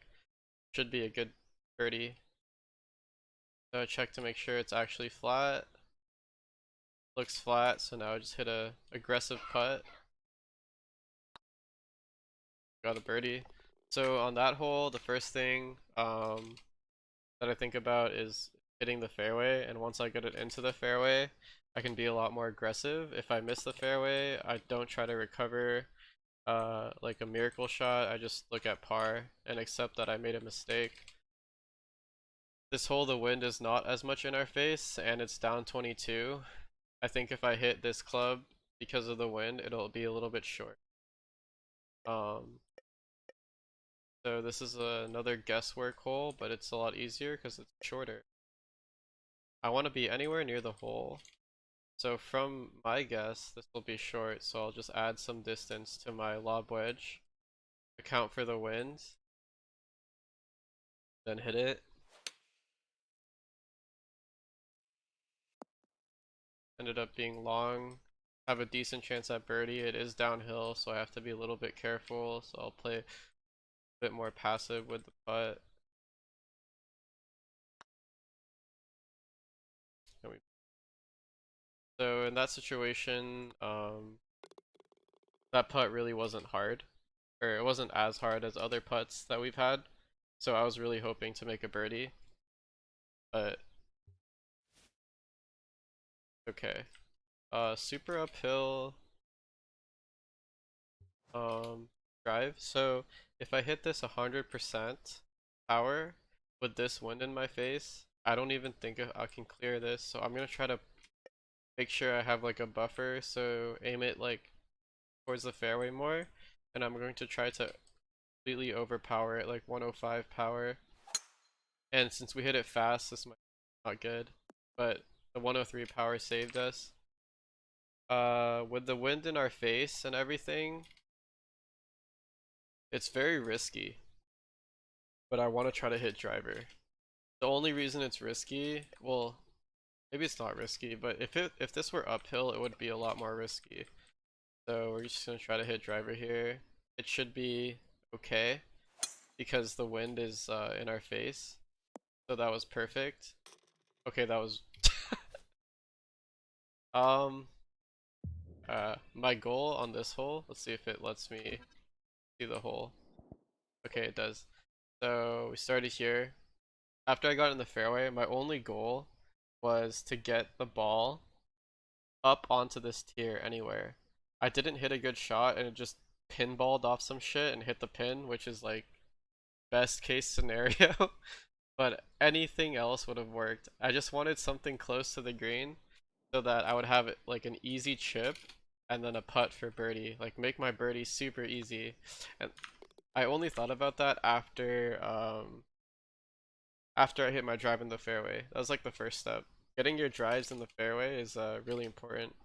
should be a good birdie. So I check to make sure it's actually flat. Looks flat, so now I just hit a aggressive putt. Got a birdie. So on that hole, the first thing that I think about is hitting the fairway, and once I get it into the fairway, I can be a lot more aggressive. If I miss the fairway, I don't try to recover like a miracle shot. I just look at par and accept that I made a mistake. This hole, the wind is not as much in our face, and it's down 22. I think if I hit this club because of the wind, it'll be a little bit short. So this is another guesswork hole, but it's a lot easier because it's shorter. I want to be anywhere near the hole. So from my guess, this will be short, so I'll just add some distance to my lob wedge, account for the wind, then hit it. Ended up being long. Have a decent chance at birdie. It is downhill, so I have to be a little bit careful, so I'll play a bit more passive with the putt. So in that situation, that putt really wasn't hard, or it wasn't as hard as other putts that we've had. So I was really hoping to make a birdie, but okay. Super uphill drive. So if I hit this 100% power with this wind in my face, I don't even think I can clear this. So I'm gonna try to make sure I have like a buffer. So aim it like towards the fairway more, and I'm going to try to completely overpower it, like 105 power. And since we hit it fast, this might be not good, but the 103 power saved us. With the wind in our face and everything, it's very risky, but I want to try to hit driver. The only reason it's risky, well, maybe it's not risky, but if this were uphill, it would be a lot more risky. So we're just gonna try to hit driver here. It should be okay because the wind is in our face. So that was perfect. Okay, that was um my goal on this hole. Let's see if it lets me see the hole. Okay, it does. So we started here. After I got in the fairway, my only goal was to get the ball up onto this tier anywhere. I didn't hit a good shot and it just pinballed off some shit and hit the pin, which is like best case scenario. But anything else would have worked. I just wanted something close to the green so that I would have it like an easy chip and then a putt for birdie. Like make my birdie super easy. And I only thought about that after I hit my drive in the fairway. That was like the first step. Getting your drives in the fairway is really important.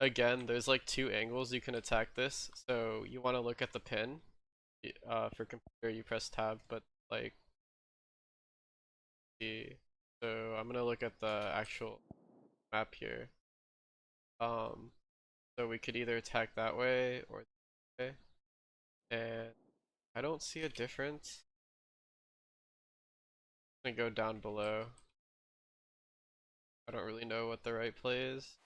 Again, there's like two angles you can attack this. So you want to look at the pin. For computer, you press tab, but like the so I'm gonna look at the actual map here. Um, so we could either attack that way or that way, and I don't see a difference. I'm gonna go down below. I don't really know what the right play is.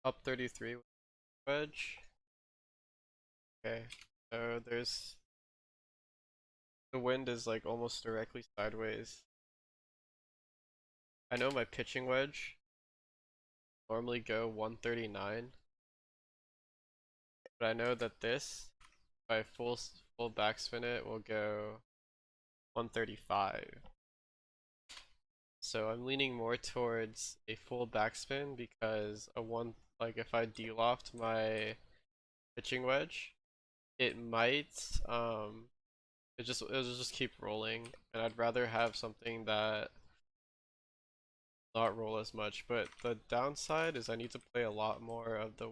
Up 33 with wedge. Okay, so there's the wind is like almost directly sideways. I know my pitching wedge normally go 139, but I know that this, if I full backspin it, will go 135. So I'm leaning more towards a full backspin because a one like if I de-loft my pitching wedge, it might it'll just keep rolling, and I'd rather have something that not roll as much. But the downside is I need to play a lot more of the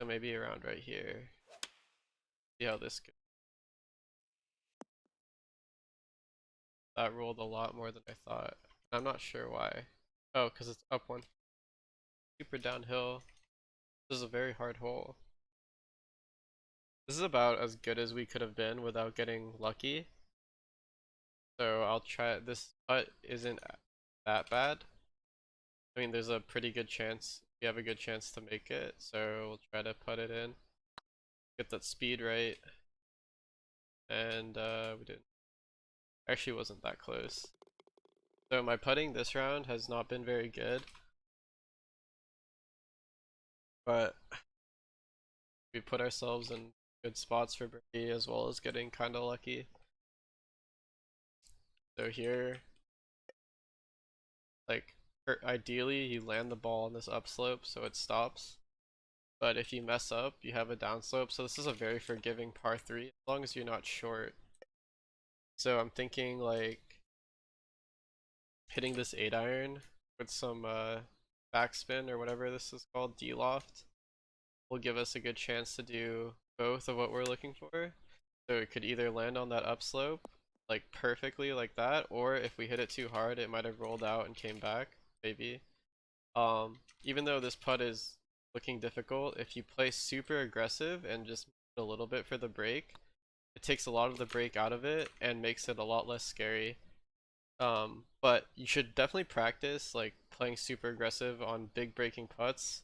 so maybe around right here. See how this goes. that rolled a lot more than I thought. I'm not sure why. Oh, because it's up one. Super downhill. This is a very hard hole. This is about as good as we could have been without getting lucky. So I'll try. This putt isn't that bad. I mean, there's a pretty good chance. We have a good chance to make it. So we'll try to putt it in. Get that speed right. And we didn't. Actually wasn't that close. So my putting this round has not been very good. But we put ourselves in good spots for birdie as well as getting kind of lucky. So here, like, ideally you land the ball on this upslope so it stops. But if you mess up, you have a downslope. So this is a very forgiving par 3 as long as you're not short. So I'm thinking like hitting this 8-iron with some backspin or whatever this is called, D-loft, will give us a good chance to do both of what we're looking for. So it could either land on that upslope like perfectly like that, or if we hit it too hard, it might have rolled out and came back, maybe. Even though this putt is looking difficult, if you play super aggressive and just a little bit for the break, it takes a lot of the break out of it and makes it a lot less scary. But you should definitely practice like playing super aggressive on big breaking putts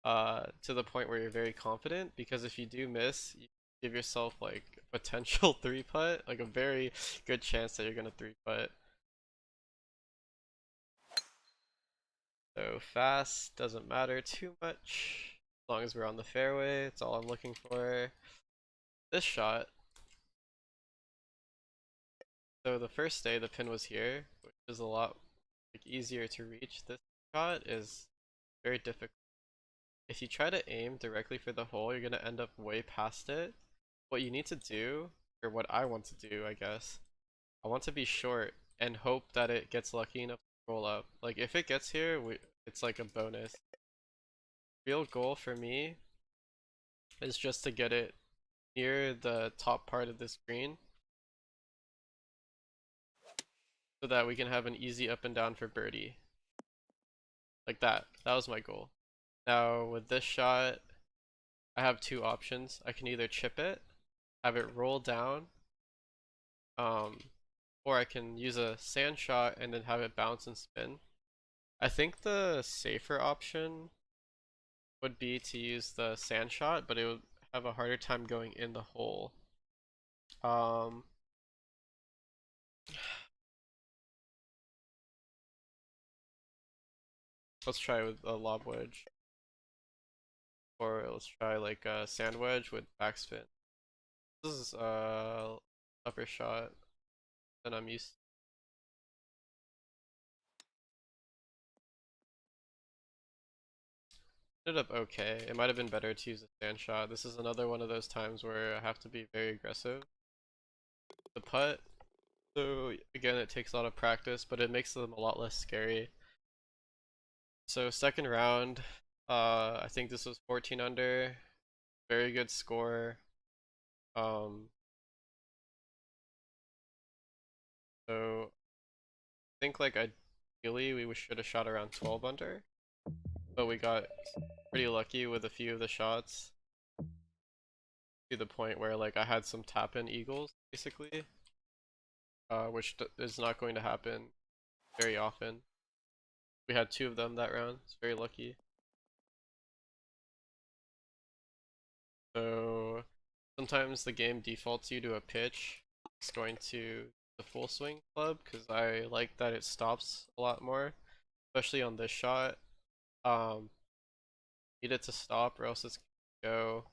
to the point where you're very confident, because if you do miss, you give yourself like a potential 3-putt, like a very good chance that you're gonna 3-putt. So fast doesn't matter too much as long as we're on the fairway. That's all I'm looking for. This shot. So the first day the pin was here, which is a lot like easier to reach. This shot is very difficult. If you try to aim directly for the hole, you're gonna end up way past it. What you need to do, or what I want to do, I guess, I want to be short and hope that it gets lucky enough to roll up. Like if it gets here, it's like a bonus. Real goal for me is just to get it near the top part of this green so that we can have an easy up and down for birdie. Like that. That was my goal. Now with this shot, I have two options. I can either chip it, have it roll down, um, or I can use a sand shot and then have it bounce and spin. I think the safer option would be to use the sand shot, but it would have a harder time going in the hole. Um, let's try with a lob wedge, or let's try like a sand wedge with backspin. This is upper shot that I'm used to. Ended up okay. It might have been better to use a sand shot. This is another one of those times where I have to be very aggressive. The putt, so again, it takes a lot of practice, but it makes them a lot less scary. So second round, I think this was 14 under, very good score. Um, so I think like ideally we should have shot around 12 under, but we got pretty lucky with a few of the shots to the point where like I had some tap in eagles basically, which is not going to happen very often. We had two of them that round. It's very lucky. So sometimes the game defaults you to a pitch. It's going to the full swing club because I like that it stops a lot more, especially on this shot. Need it to stop or else it's gonna go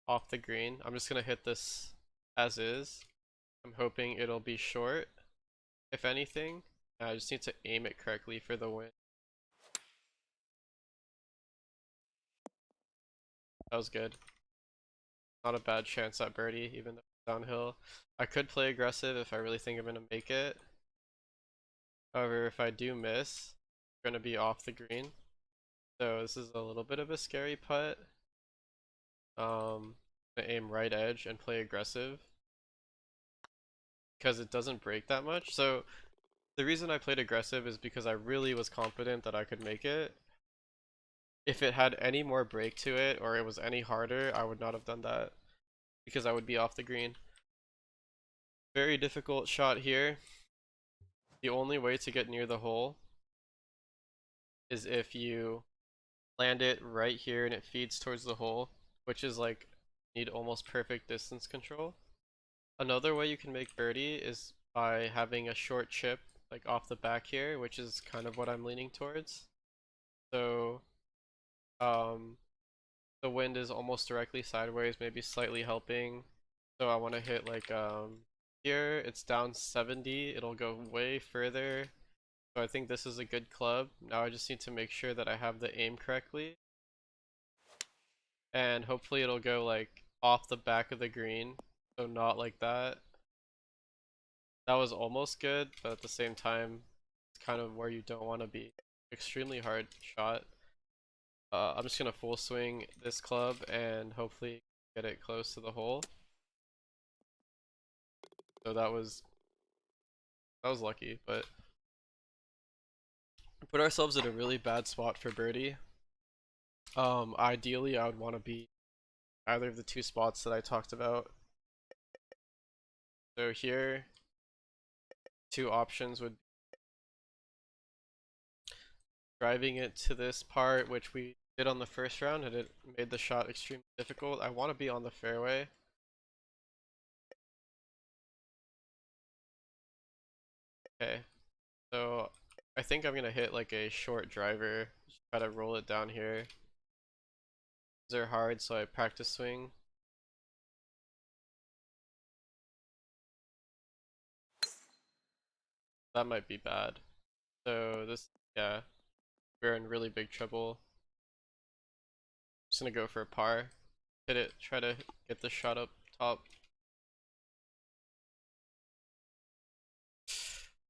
off the green. I'm just gonna hit this as is. I'm hoping it'll be short, if anything. I just need to aim it correctly for the win. That was good. Not a bad chance at birdie, even though it's downhill. I could play aggressive if I really think I'm gonna make it. However, if I do miss, I'm gonna be off the green. So this is a little bit of a scary putt. Gonna aim right edge and play aggressive. because it doesn't break that much. So the reason I played aggressive is because I really was confident that I could make it. If it had any more break to it or it was any harder, I would not have done that because I would be off the green. Very difficult shot here. The only way to get near the hole is if you land it right here and it feeds towards the hole, which is like need almost perfect distance control. Another way you can make birdie is by having a short chip like off the back here, which is kind of what I'm leaning towards. So um, the wind is almost directly sideways, maybe slightly helping. So I want to hit like here it's down 70, it'll go way further. So I think this is a good club. Now I just need to make sure that I have the aim correctly. And hopefully it'll go like off the back of the green. So not like that. That was almost good, but at the same time, it's kind of where you don't want to be. Extremely hard shot. I'm just gonna full swing this club and hopefully get it close to the hole. So that was lucky, but we put ourselves in a really bad spot for birdie. Ideally I would want to be either of the two spots that I talked about. So here, two options would be driving it to this part, which we did on the first round, and it made the shot extremely difficult. I want to be on the fairway. Okay, so I think I'm gonna hit like a short driver, just try to roll it down here. These are hard, so I practice swing. That might be bad. So this, yeah, we're in really big trouble. Just gonna go for a par. Hit it, try to get the shot up top.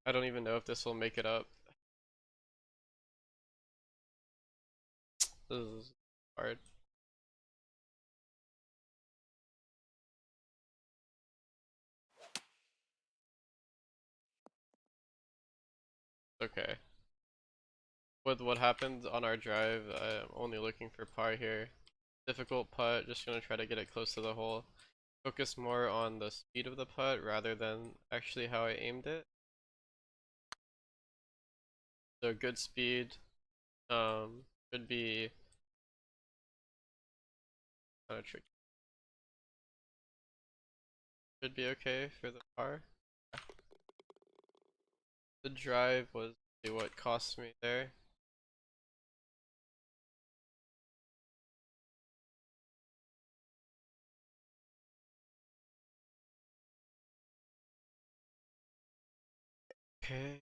I don't even know if this will make it up. This is hard. Okay. With what happened on our drive, I'm only looking for par here. Difficult putt, just gonna try to get it close to the hole. Focus more on the speed of the putt rather than actually how I aimed it. So good speed, should be kind of tricky. Should be okay for the par. The drive was what cost me there. Okay.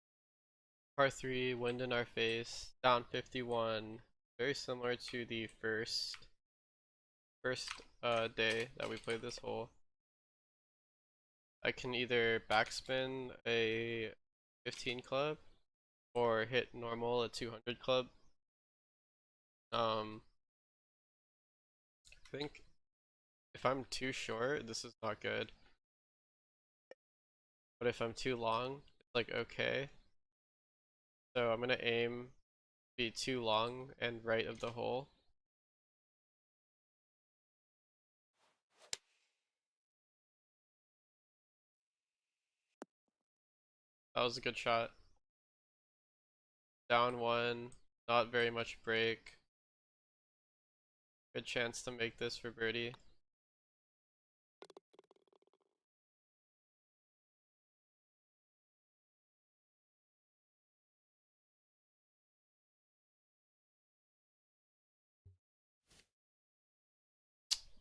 Par 3, wind in our face, down 51. Very similar to the first day that we played this hole. I can either backspin a 15 club or hit normal a 200 club. I think if I'm too short, this is not good. But if I'm too long, it's like okay. So I'm gonna aim be too long and right of the hole. That was a good shot. Down one, not very much break. Good chance to make this for birdie.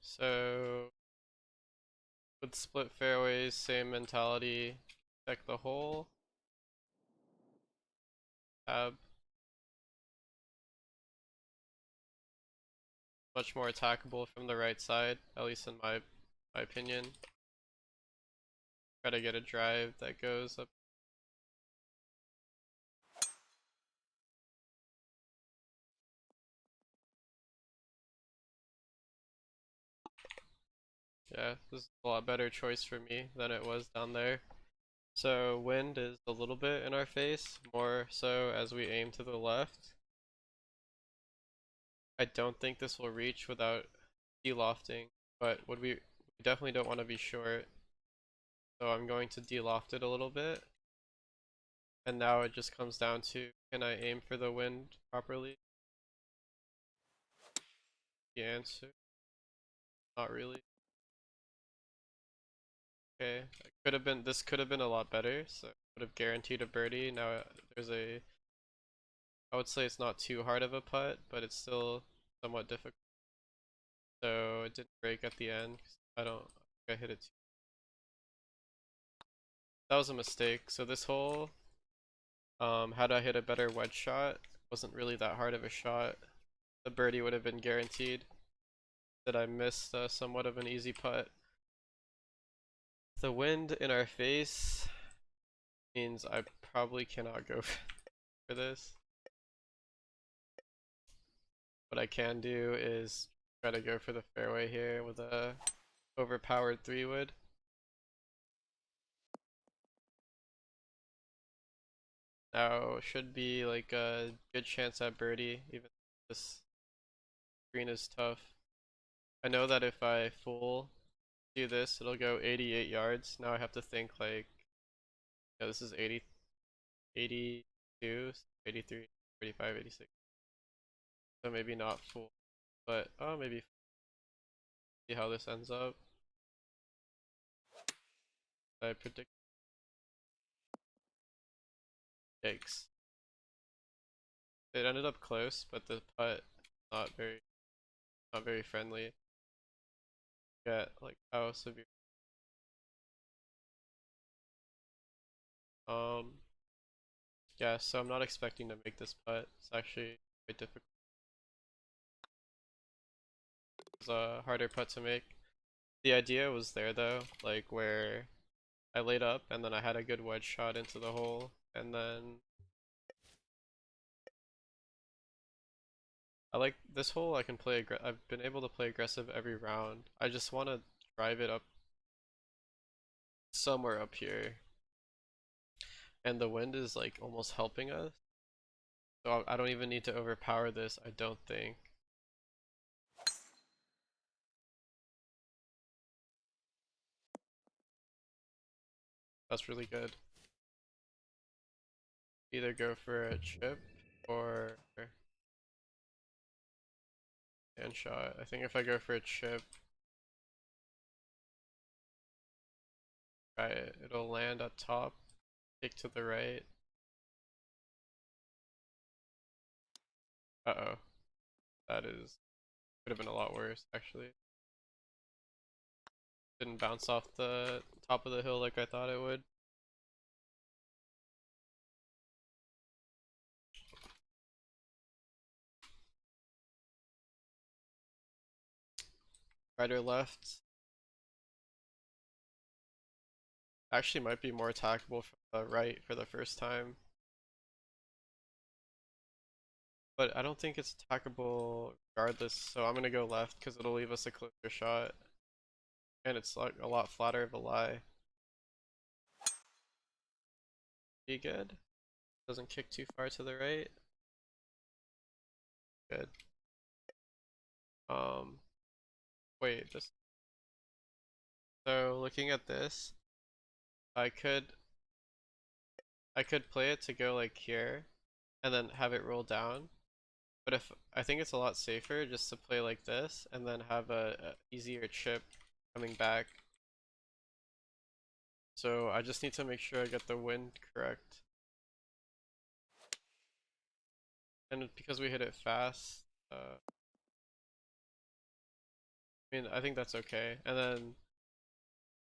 So with split fairways, same mentality. Check the hole. Tab. Much more attackable from the right side, at least in my opinion. Try to get a drive that goes up. Yeah, this is a lot better choice for me than it was down there. So wind is a little bit in our face, more so as we aim to the left. I don't think this will reach without delofting, but we definitely don't want to be short. So I'm going to deloft it a little bit. And now it just comes down to, can I aim for the wind properly? The answer, not really. Okay, this could have been a lot better, so would have guaranteed a birdie. Now there's I would say it's not too hard of a putt, but it's still somewhat difficult. So it didn't break at the end. 'Cause I don't think I hit it too. That was a mistake. So this hole, had I hit a better wedge shot, wasn't really that hard of a shot. The birdie would have been guaranteed. That I missed somewhat of an easy putt. The wind in our face means I probably cannot go for this. What I can do is try to go for the fairway here with a overpowered 3-wood. Now should be like a good chance at birdie, even if this green is tough. I know that if I full do this, it'll go 88 yards. Now I have to think like, yeah, this is 80, 82, 83, 85, 86. So maybe not full, but oh, maybe see how this ends up. I predict. Yikes. It ended up close, but the putt not very not very friendly. Get like how severe. Um yeah, so I'm not expecting to make this putt. It's actually quite difficult. It's a harder putt to make. The idea was there though, like where I laid up and then I had a good wedge shot into the hole, and then I like this hole. I can play I've been able to play aggressive every round. I just want to drive it up somewhere up here, and the wind is like almost helping us. So I don't even need to overpower this, I don't think. That's really good. Either go for a chip or hand shot. I think if I go for a chip, it'll land up top, kick to the right. Uh-oh. That is, could have been a lot worse, actually. Didn't bounce off the top of the hill like I thought it would. Right or left? Actually might be more attackable from the right for the first time. But I don't think it's attackable regardless, so I'm gonna go left because it'll leave us a closer shot. And it's like a lot flatter of a lie. Be good. Doesn't kick too far to the right. Good. Um, wait, this. So looking at this, I could I could play it to go like here, and then have it roll down. But if I think it's a lot safer just to play like this, and then have a easier chip coming back. So I just need to make sure I get the wind correct. And because we hit it fast, I mean, I think that's okay. And then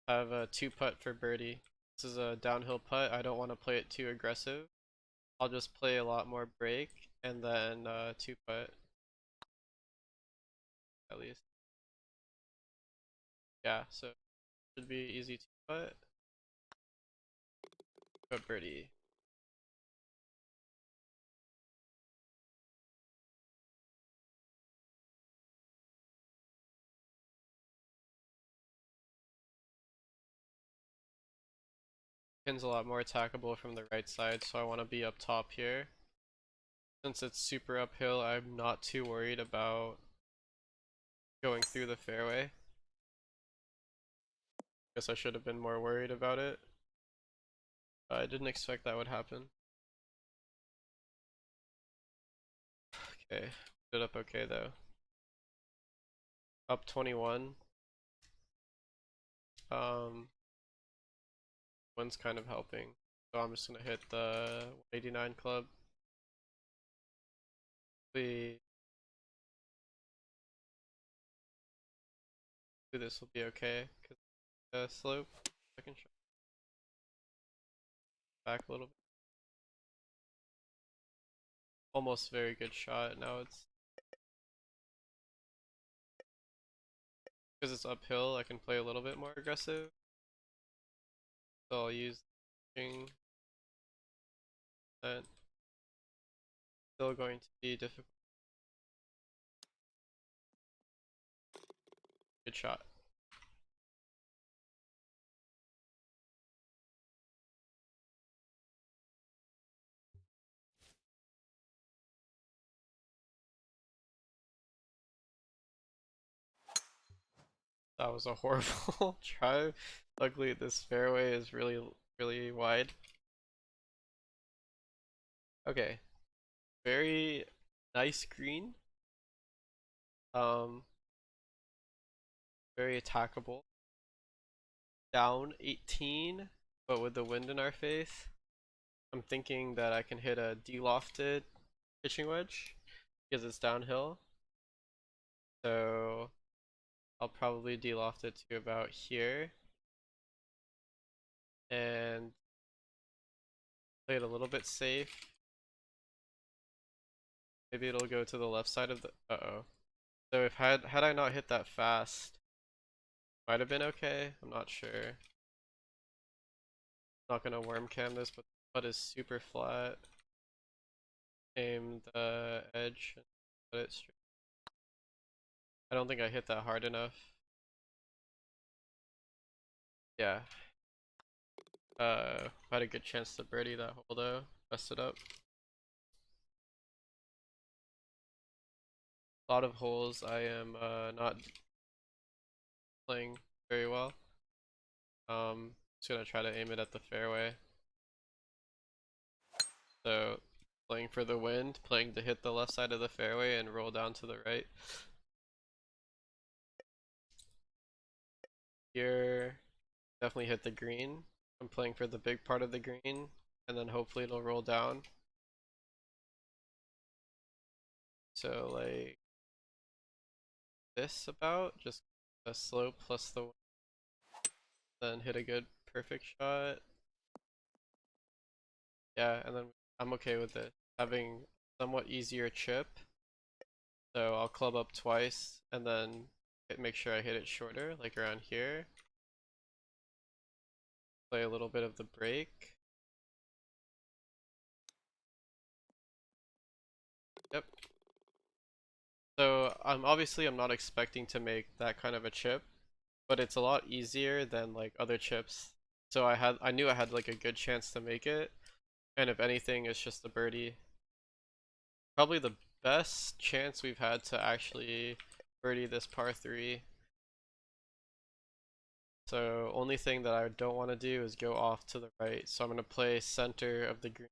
have a 2-putt for birdie. This is a downhill putt. I don't want to play it too aggressive. I'll just play a lot more break and then 2-putt at least. Yeah, so should be easy 2-putt. But birdie. Pin's a lot more attackable from the right side, so I want to be up top here. Since it's super uphill, I'm not too worried about going through the fairway. Guess I should have been more worried about it. I didn't expect that would happen. Okay, did up okay though. Up 21. Wind's kind of helping. So I'm just gonna hit the 189 club. Hopefully this will be okay, because the slope. Second shot. Back a little bit. Almost very good shot. Now it's because it's uphill, I can play a little bit more aggressive. So I'll use string. And still going to be difficult. Good shot. That was a horrible try. Luckily, this fairway is really wide. Okay, very nice green. Very attackable. Down 18, but with the wind in our face. I'm thinking that I can hit a de-lofted pitching wedge because it's downhill. So I'll probably de-loft it to about here and play it a little bit safe. Maybe it'll go to the left side of the. Uh-oh. So if had I not hit that fast, might have been okay. I'm not sure. Not gonna worm cam this, but the putt is super flat. Aim the edge and put it straight. I don't think I hit that hard enough. Yeah. Had a good chance to birdie that hole though. Messed it up. A lot of holes I am not playing very well. Just gonna try to aim it at the fairway. So playing for the wind, playing to hit the left side of the fairway and roll down to the right. Here, definitely hit the green. I'm playing for the big part of the green, and then hopefully it'll roll down. So like this about, just a slope plus the wind, then hit a good perfect shot. Yeah, and then I'm okay with it. Having somewhat easier chip. So I'll club up twice and then make sure I hit it shorter, like around here. Play a little bit of the break. Yep. So obviously I'm not expecting to make that kind of a chip, but it's a lot easier than like other chips. So I knew I had like a good chance to make it, and if anything, it's just a birdie. Probably the best chance we've had to actually birdie this par 3. So only thing that I don't want to do is go off to the right. So I'm going to play center of the green.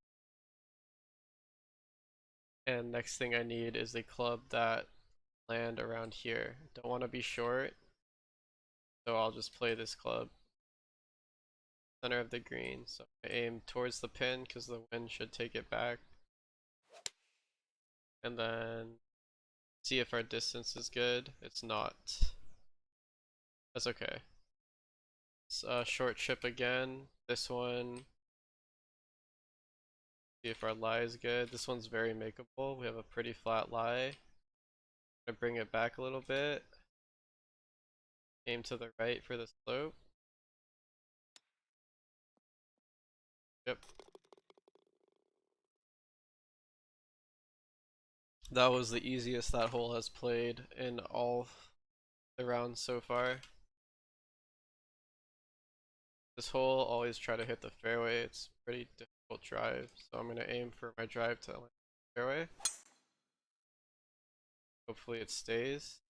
And next thing I need is a club that land around here. Don't want to be short. So I'll just play this club. Center of the green. So I aim towards the pin because the wind should take it back. And then see if our distance is good. It's not. That's okay. It's a short chip again. This one. See if our lie is good. This one's very makeable. We have a pretty flat lie. Gonna bring it back a little bit. Aim to the right for the slope. Yep. That was the easiest that hole has played in all the rounds so far. This hole, always try to hit the fairway. It's pretty difficult drive, so I'm gonna aim for my drive to land the fairway. Hopefully it stays.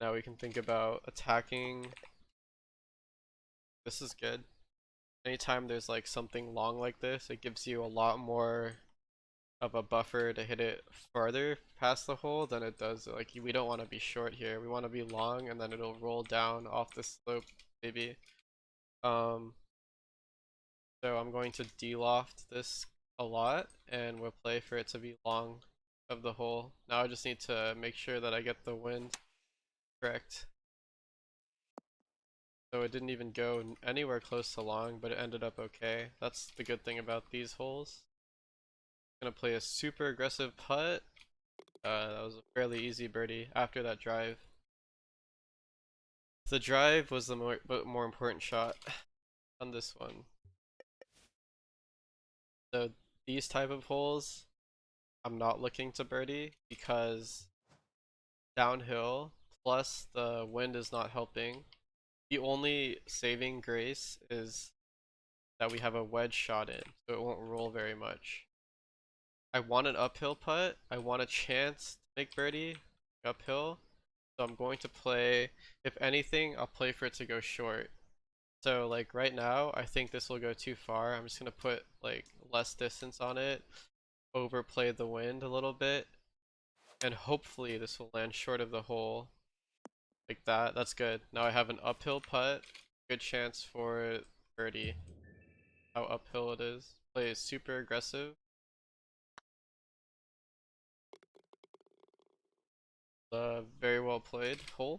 Now we can think about attacking. This is good. Anytime there's like something long like this, it gives you a lot more of a buffer to hit it farther past the hole than it does. Like we don't want to be short here. We want to be long, and then it'll roll down off the slope, maybe. Um, so I'm going to de-loft this a lot, and we'll play for it to be long of the hole. Now I just need to make sure that I get the wind correct. So it didn't even go anywhere close to long, but it ended up okay. That's the good thing about these holes. Gonna play a super aggressive putt. That was a fairly easy birdie after that drive. The drive was the more important shot on this one. So these type of holes, I'm not looking to birdie because downhill plus the wind is not helping. The only saving grace is that we have a wedge shot in, so it won't roll very much. I want an uphill putt. I want a chance to make birdie uphill. So I'm going to play, if anything, I'll play for it to go short. So like right now, I think this will go too far. I'm just gonna put like less distance on it, overplay the wind a little bit, and hopefully this will land short of the hole. Like that. That's good. Now I have an uphill putt. Good chance for birdie. How uphill it is. Play is super aggressive. Very well played hole.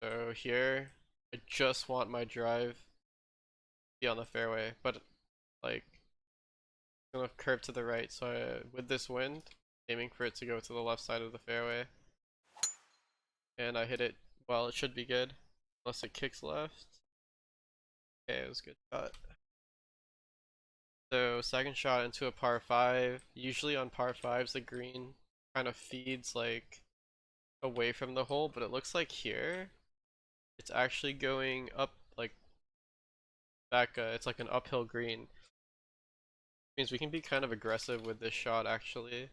So here, I just want my drive to be on the fairway, but like, I'm gonna curve to the right. So with this wind, aiming for it to go to the left side of the fairway, and I hit it. Well, it should be good, unless it kicks left. Okay, it was a good shot. So second shot into a par 5. Usually on par 5s, the green kind of feeds like away from the hole, but it looks like here it's actually going up like back. It's like an uphill green. Means we can be kind of aggressive with this shot actually.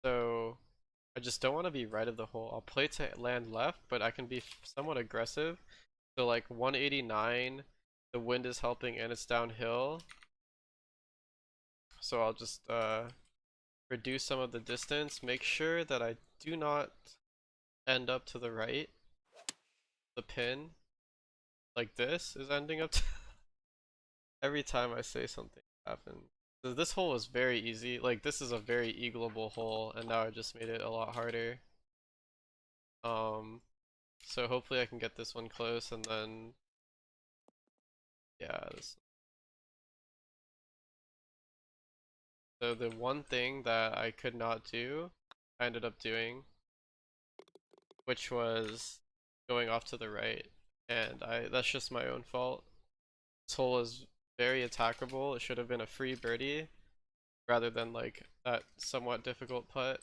So I just don't want to be right of the hole. I'll play to land left, but I can be somewhat aggressive. So like 189, the wind is helping and it's downhill. So I'll just reduce some of the distance, make sure that I do not end up to the right. The pin, like this, is ending up to every time I say something happens. So this hole was very easy. Like this is a very eagleable hole, and now I just made it a lot harder. Um, so hopefully I can get this one close, and then yeah. So the one thing that I could not do, I ended up doing, which was going off to the right, and that's just my own fault. This hole is very attackable. It should have been a free birdie rather than like that somewhat difficult putt.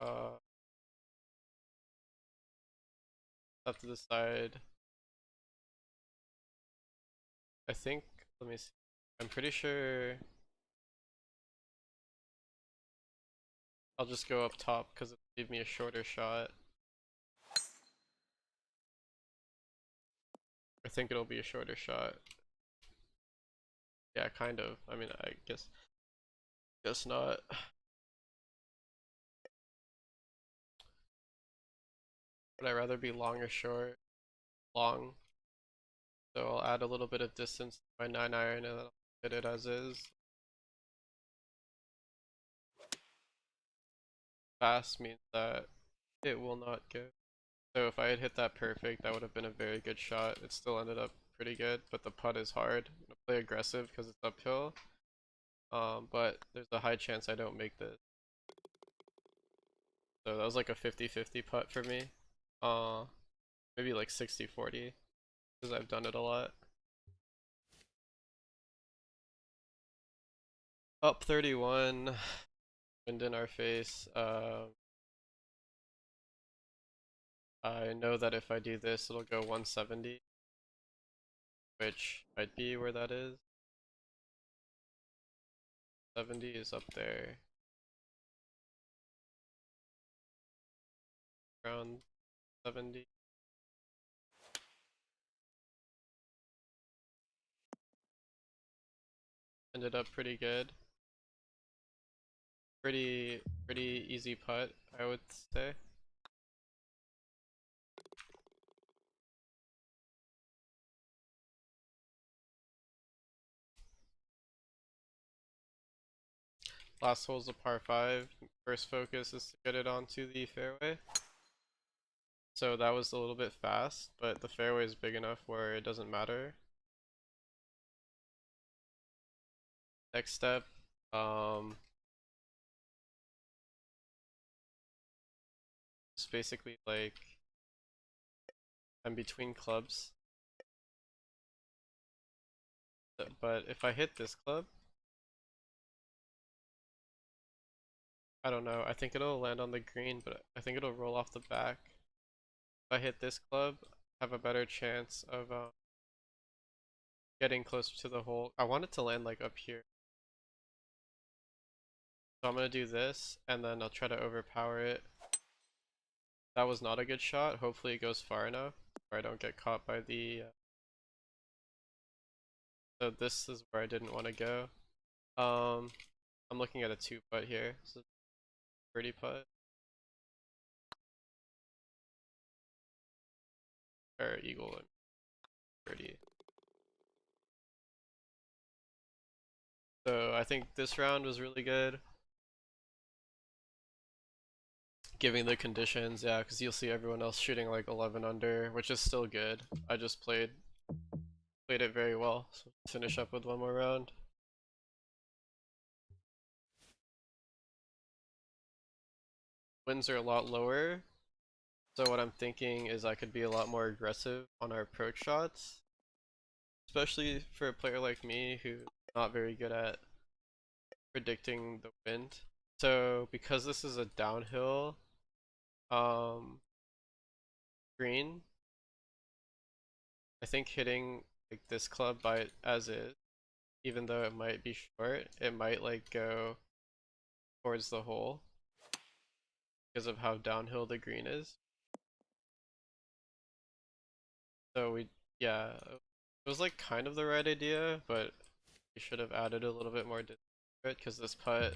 Uh, have to decide. I think, let me see. I'm pretty sure I'll just go up top because it'll give me a shorter shot. I think it'll be a shorter shot. Yeah, kind of. I mean, I guess not. Would I rather be long or short? Long. So I'll add a little bit of distance to my 9 iron and then I'll hit it as is. Fast means that it will not go. So if I had hit that perfect, that would have been a very good shot. It still ended up pretty good, but the putt is hard. I'm gonna play aggressive because it's uphill. But there's a high chance I don't make this. So that was like a 50-50 putt for me. Uh, Maybe like 60-40 because I've done it a lot. Up 31, wind in our face. I know that if I do this, it'll go 170, which might be where that is. 70 is up there, around 70. Ended up pretty good. Pretty easy putt, I would say. Last hole's a par 5. First focus is to get it onto the fairway. So that was a little bit fast, but the fairway is big enough where it doesn't matter. Next step, is basically like I'm between clubs. But if I hit this club, I don't know. I think it'll land on the green, but I think it'll roll off the back. If I hit this club, I have a better chance of getting closer to the hole. I want it to land like up here. So I'm gonna do this, and then I'll try to overpower it. That was not a good shot. Hopefully it goes far enough where I don't get caught by the... So this is where I didn't want to go. I'm looking at a 2 putt here. This is a birdie putt. Or eagle and birdie. So I think this round was really good. Given the conditions, yeah, because you'll see everyone else shooting like 11 under, which is still good. I just played it very well. So finish up with one more round. Wins are a lot lower, so what I'm thinking is I could be a lot more aggressive on our approach shots, especially for a player like me who's not very good at predicting the wind. So because this is a downhill green, I think hitting like this club by as is, even though it might be short, it might like go towards the hole because of how downhill the green is. So yeah, it was like kind of the right idea, but we should have added a little bit more distance to it because this putt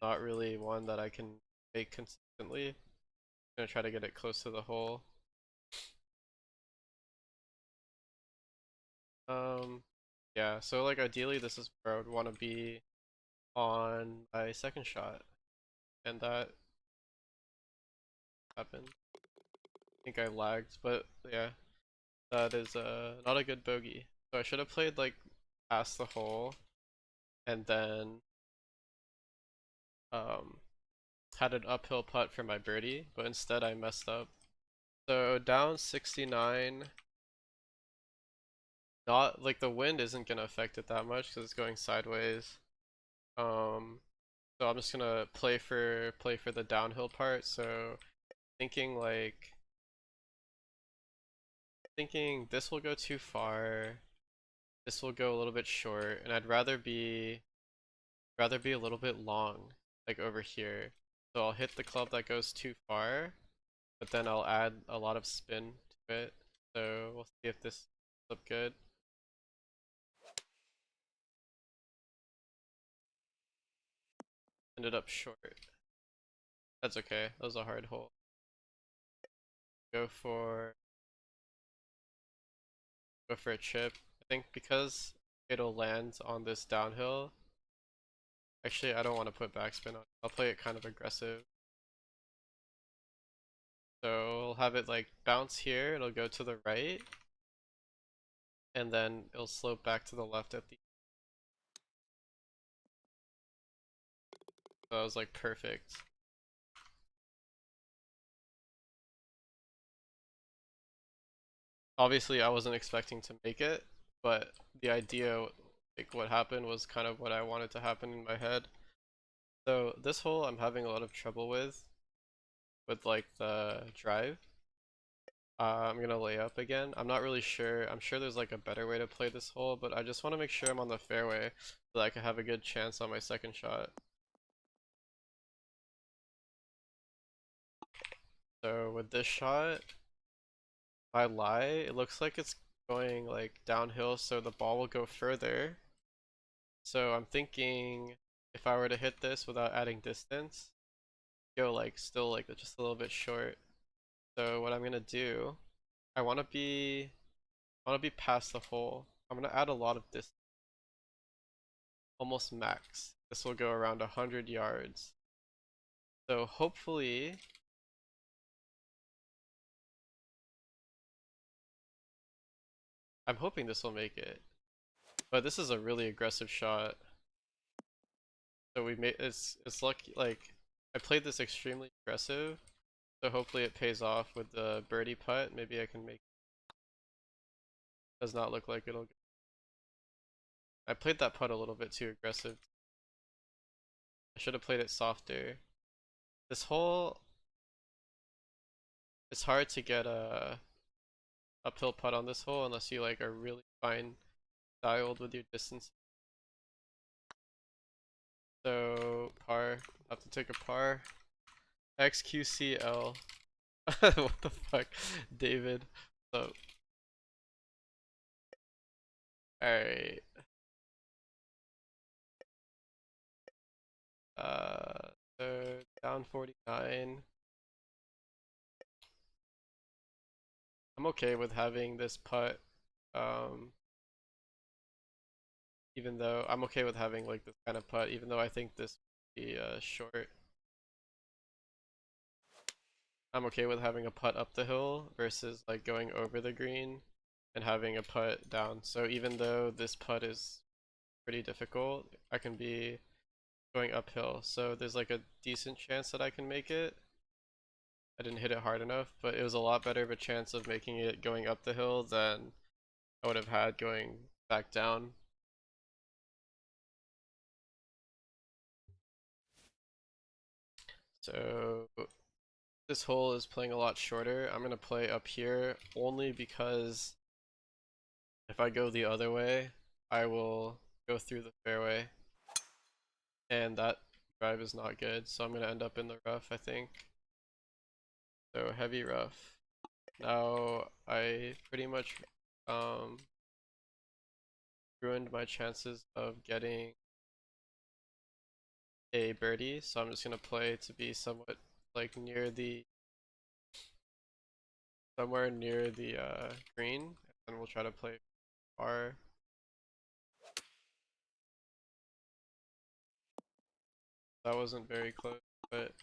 not really one that I can make consistently. I'm gonna try to get it close to the hole. Yeah, so like ideally this is where I would want to be on my second shot, and that happened. I think I lagged, but yeah, that is not a good bogey. So I should have played like past the hole, and then um had an uphill putt for my birdie, but instead I messed up. So down 69, not like the wind isn't gonna affect it that much because it's going sideways. Um, so I'm just gonna play for the downhill part. So thinking like thinking this will go too far, this will go a little bit short, and I'd rather be a little bit long, like over here. So I'll hit the club that goes too far, but then I'll add a lot of spin to it. So we'll see if this looks good. Ended up short. That's okay. That was a hard hole. Go for a chip. I think because it'll land on this downhill. Actually, I don't want to put backspin on. I'll play it kind of aggressive. So we'll have it like bounce here. It'll go to the right, and then it'll slope back to the left at the. So that was like perfect. Obviously, I wasn't expecting to make it, but the idea like what happened was kind of what I wanted to happen in my head. So this hole I'm having a lot of trouble with like the drive. I'm gonna lay up again. I'm not really sure. I'm sure there's like a better way to play this hole, but I just want to make sure I'm on the fairway so that I can have a good chance on my second shot. So with this shot, if I lie, it looks like it's going like downhill, so the ball will go further. So I'm thinking if I were to hit this without adding distance, go like still like just a little bit short. So what I'm gonna do, I wanna be past the hole. I'm gonna add a lot of distance, almost max. This will go around 100 yards. So hopefully, I'm hoping this will make it. But this is a really aggressive shot. So we made it's lucky like I played this extremely aggressive. So hopefully it pays off with the birdie putt. Maybe I can make does not look like it'll. I played that putt a little bit too aggressive. I should have played it softer. This hole, it's hard to get a uphill putt on this hole unless you like are really fine dialed with your distance. So par, have to take a par. XQCL. What the fuck, David? So, alright. So down 49. I'm okay with having this putt. Um, even though I'm okay with having like this kind of putt, even though I think this would be short. I'm okay with having a putt up the hill versus like going over the green and having a putt down. So even though this putt is pretty difficult, I can be going uphill. So there's like a decent chance that I can make it. I didn't hit it hard enough, but it was a lot better of a chance of making it going up the hill than I would have had going back down. So this hole is playing a lot shorter. I'm gonna play up here only because if I go the other way, I will go through the fairway, and that drive is not good, so I'm gonna end up in the rough, I think. So heavy rough. Now I pretty much um, ruined my chances of getting a birdie, so I'm just gonna play to be somewhat like somewhere near the green, and we'll try to play par. That wasn't very close, but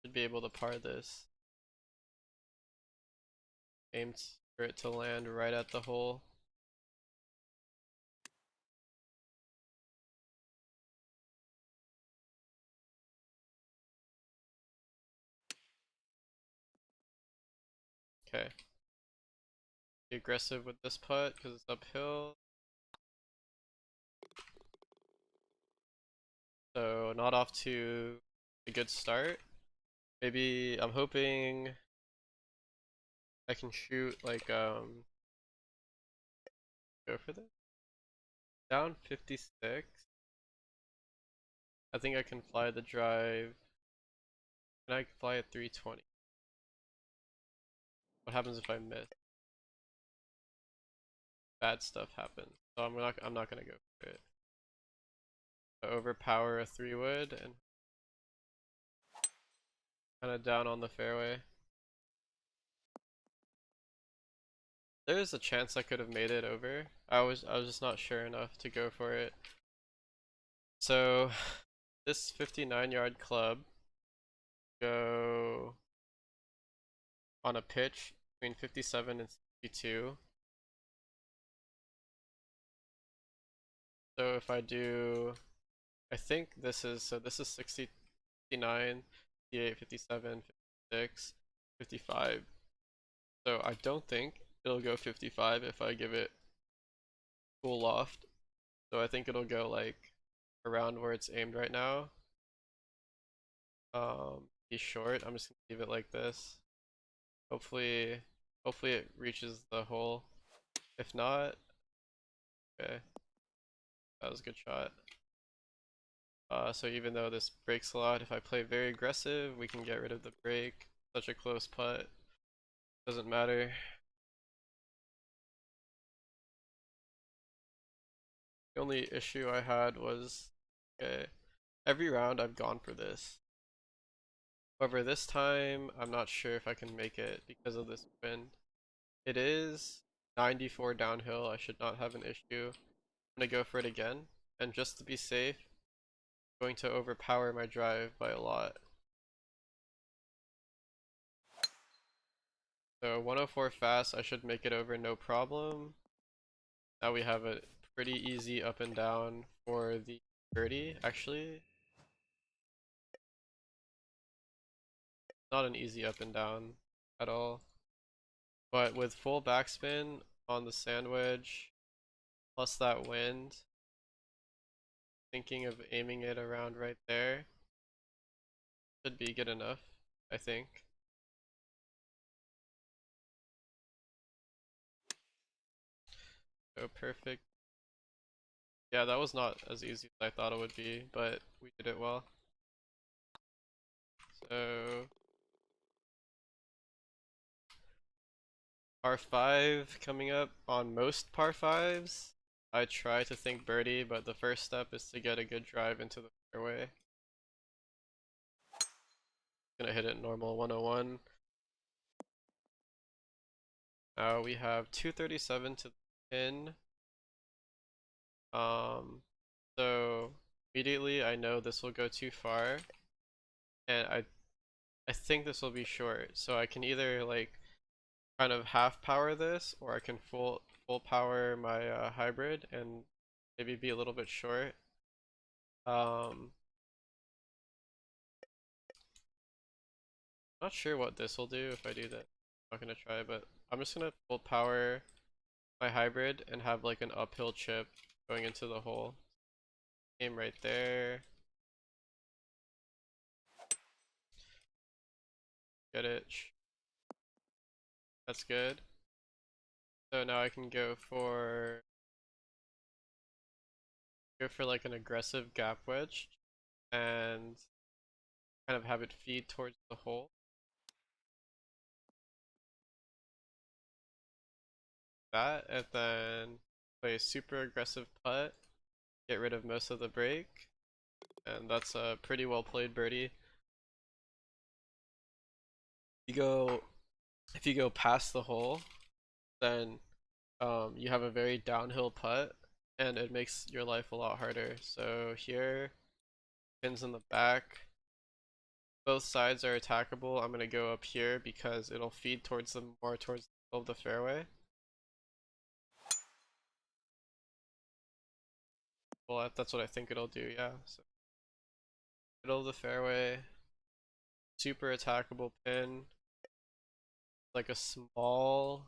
should be able to par this. Aimed for it to land right at the hole. Okay. Be aggressive with this putt because it's uphill. So not off to a good start. Maybe I'm hoping I can shoot like go for this. Down 56. I think I can fly the drive. Can I fly at 320? What happens if I miss? Bad stuff happens. So I'm not gonna go for it. So overpower a 3-wood and kinda down on the fairway. There's a chance I could have made it over. I was just not sure enough to go for it. So this 59-yard club go on a pitch between 57 and 62. So if I do, I think this is 69, 58, 57, 56, 55. So I don't think it'll go 55 if I give it cool loft. So I think it'll go like around where it's aimed right now. He's short. I'm just gonna leave it like this. Hopefully, hopefully it reaches the hole. If not, okay, that was a good shot. So even though this breaks a lot, if I play very aggressive, we can get rid of the break. Such a close putt. Doesn't matter. The only issue I had was, okay, every round I've gone for this. However, this time I'm not sure if I can make it because of this wind. It is 94 downhill. I should not have an issue. I'm gonna go for it again, and just to be safe, I'm going to overpower my drive by a lot. So 104 fast, I should make it over no problem. Now we have a pretty easy up and down for the birdie. Actually, not an easy up and down at all. But with full backspin on the sand wedge, plus that wind, thinking of aiming it around right there, should be good enough, I think. So perfect. Yeah, that was not as easy as I thought it would be, but we did it well. So par 5 coming up. On most par 5s, I try to think birdie, but the first step is to get a good drive into the fairway. Gonna hit it normal 101. Now we have 237 to the pin. So immediately I know this will go too far, and I think this will be short. So I can either like kind of half power this, or I can full power my hybrid and maybe be a little bit short. Um, Not sure what this will do if I do that. I'm not gonna try, but I'm just gonna full power my hybrid and have like an uphill chip going into the hole. Aim right there. Get it. That's good. So now I can go for like an aggressive gap wedge and kind of have it feed towards the hole. That, and then play a super aggressive putt, get rid of most of the break, and that's a pretty well played birdie. You go If you go past the hole, then you have a very downhill putt, and it makes your life a lot harder. So here, pins in the back. Both sides are attackable. I'm gonna go up here because it'll feed towards the more towards the middle of the fairway. Well, that's what I think it'll do. Yeah. So middle of the fairway, super attackable pin, like a small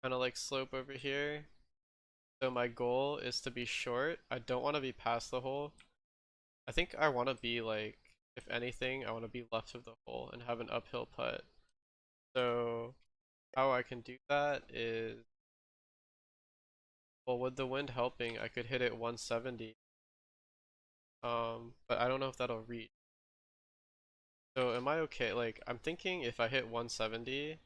kind of like slope over here. So my goal is to be short. I don't want to be past the hole. I think I want to be like, if anything, I want to be left of the hole and have an uphill putt. So how I can do that is, well, with the wind helping, I could hit it 170. But I don't know if that'll reach. So am I okay? Like, I'm thinking if I hit 170,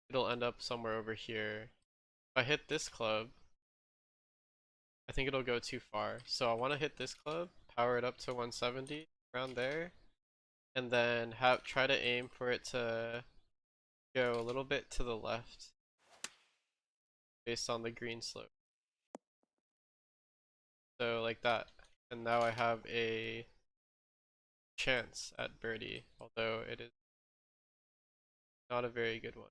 it'll end up somewhere over here. If I hit this club, I think it'll go too far. So I want to hit this club, power it up to 170 around there, and then have try to aim for it to go a little bit to the left based on the green slope. So like that. And now I have a chance at birdie, although it is not a very good one.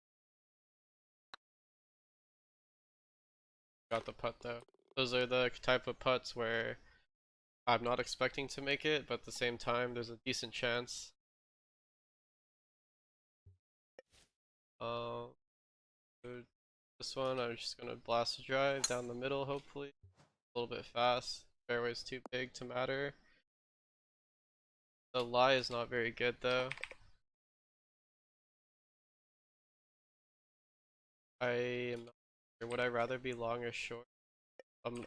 Got the putt though. Those are the type of putts where I'm not expecting to make it, but at the same time there's a decent chance. Um, This one, I'm just gonna blast a drive down the middle, hopefully. A little bit fast. Fairway's too big to matter. The lie is not very good though. I am not sure. Would I rather be long or short?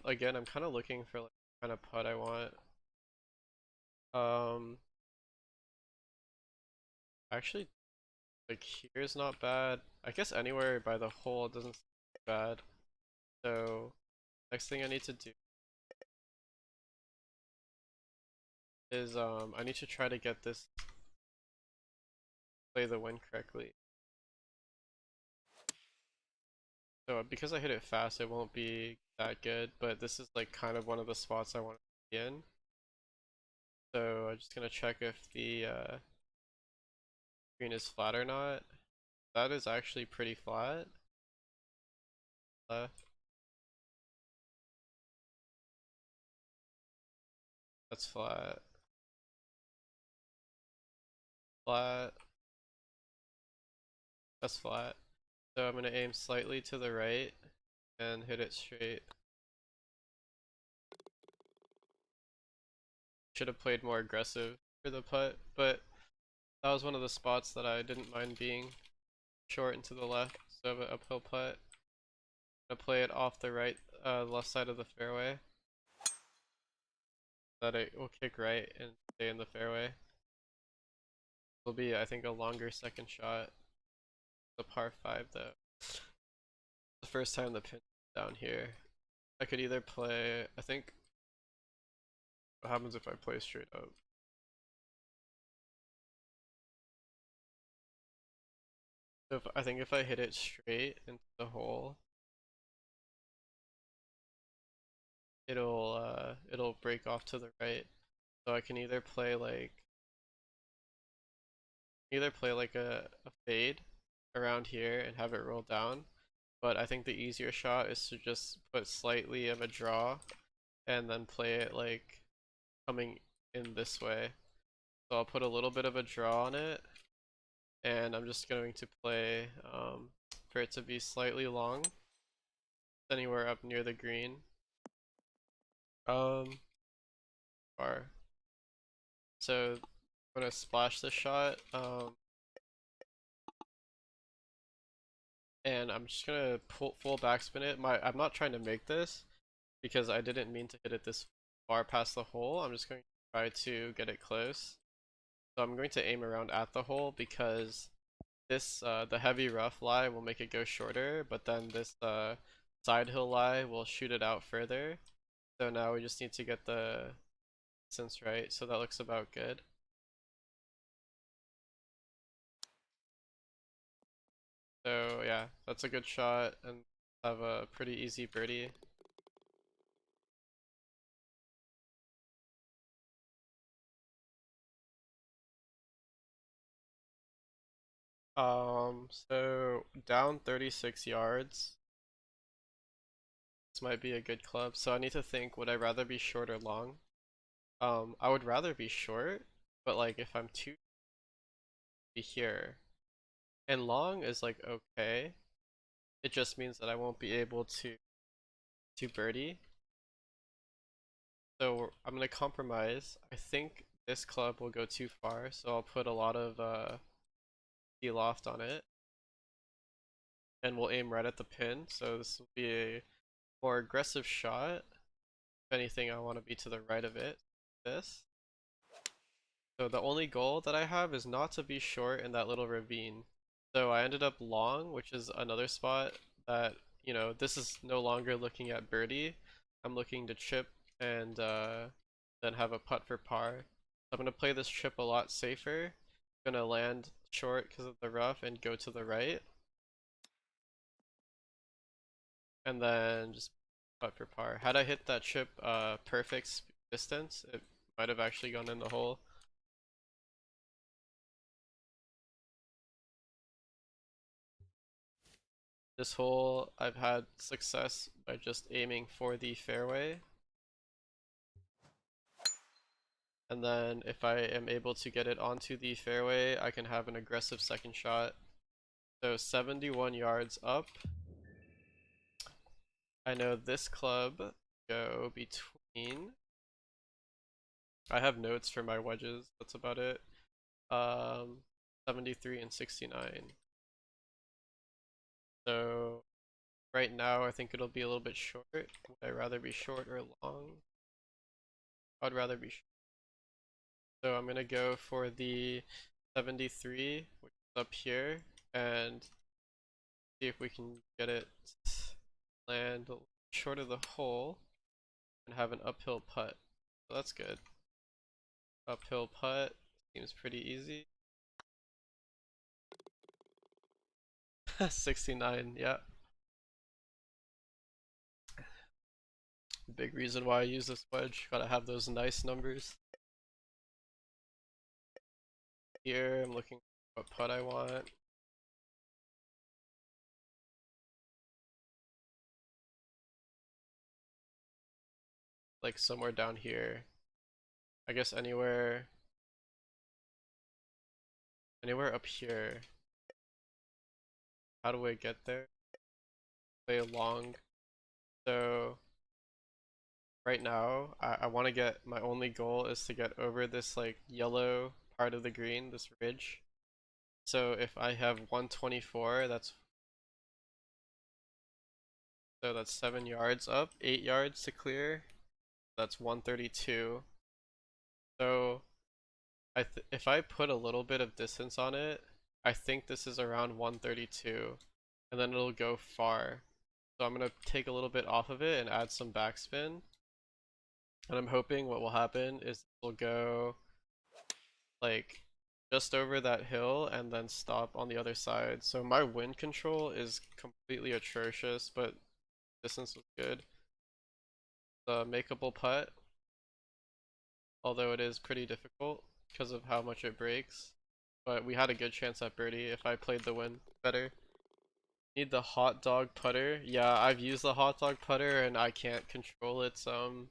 Again, I'm kind of looking for like kind of putt I want. Um, actually, like here's not bad. I guess anywhere by the hole doesn't seem bad. So next thing I need to do is I need to try to get this play the wind correctly. So because I hit it fast, it won't be that good, but this is like kind of one of the spots I want to be in. So I'm just gonna check if the green is flat or not. That is actually pretty flat. Left. That's flat. Flat. That's flat. So I'm gonna aim slightly to the right and hit it straight. Should have played more aggressive for the putt, but that was one of the spots that I didn't mind being short and to the left, so I have an uphill putt. I'm gonna play it off the right, left side of the fairway. That it will kick right and stay in the fairway. Will be, I think, a longer second shot. The par 5 though. The first time the pin down here. I could either play, I think, what happens if I play straight up? So I think if I hit it straight into the hole, it'll break off to the right. So I can either play like a fade around here and have it roll down. But I think the easier shot is to just put slightly of a draw and then play it like coming in this way. So I'll put a little bit of a draw on it, and I'm just going to play for it to be slightly long, anywhere up near the green. Um, Bar. So I'm gonna splash the shot, and I'm just gonna full backspin it. I'm not trying to make this because I didn't mean to hit it this far past the hole. I'm just going to try to get it close. So I'm going to aim around at the hole because this the heavy rough lie will make it go shorter, but then this side hill lie will shoot it out further. So now we just need to get the distance right. So that looks about good. So yeah, that's a good shot and have a pretty easy birdie. So down 36 yards. This might be a good club. So I need to think, would I rather be short or long? I would rather be short, but like if I'm too be here. And long is like okay. It just means that I won't be able to birdie. So I'm gonna compromise. I think this club will go too far, so I'll put a lot of loft on it. And we'll aim right at the pin, so this will be a more aggressive shot. If anything, I want to be to the right of it. This. So the only goal that I have is not to be short in that little ravine. So I ended up long, which is another spot that, you know, this is no longer looking at birdie. I'm looking to chip and then have a putt for par. I'm going to play this chip a lot safer. I'm going to land short because of the rough and go to the right. And then just putt for par. Had I hit that chip perfect distance, it might have actually gone in the hole. This hole, I've had success by just aiming for the fairway. And then if I am able to get it onto the fairway, I can have an aggressive second shot. So 71 yards up. I know this club go between. I have notes for my wedges. That's about it. 73 and 69. So right now I think it'll be a little bit short. Would I rather be short or long? I'd rather be short. So I'm gonna go for the 73, which is up here, and see if we can get it land short of the hole and have an uphill putt. So that's good. Uphill putt seems pretty easy. 69, yeah. Big reason why I use this wedge. Gotta have those nice numbers. Here, I'm looking what putt I want. Like somewhere down here. I guess anywhere up here. How do I get there? Play along. So right now, I want to get, my only goal is to get over this like yellow part of the green, this ridge. So if I have 124, that's 7 yards up, 8 yards to clear. That's 132. So if I put a little bit of distance on it, I think this is around 132, and then it'll go far. So I'm gonna take a little bit off of it and add some backspin. And I'm hoping what will happen is it'll go like just over that hill and then stop on the other side. So my wind control is completely atrocious, but distance was good. The makeable putt, although it is pretty difficult because of how much it breaks. But we had a good chance at birdie if I played the wind better. Need the hot dog putter. Yeah, I've used the hot dog putter and I can't control it, so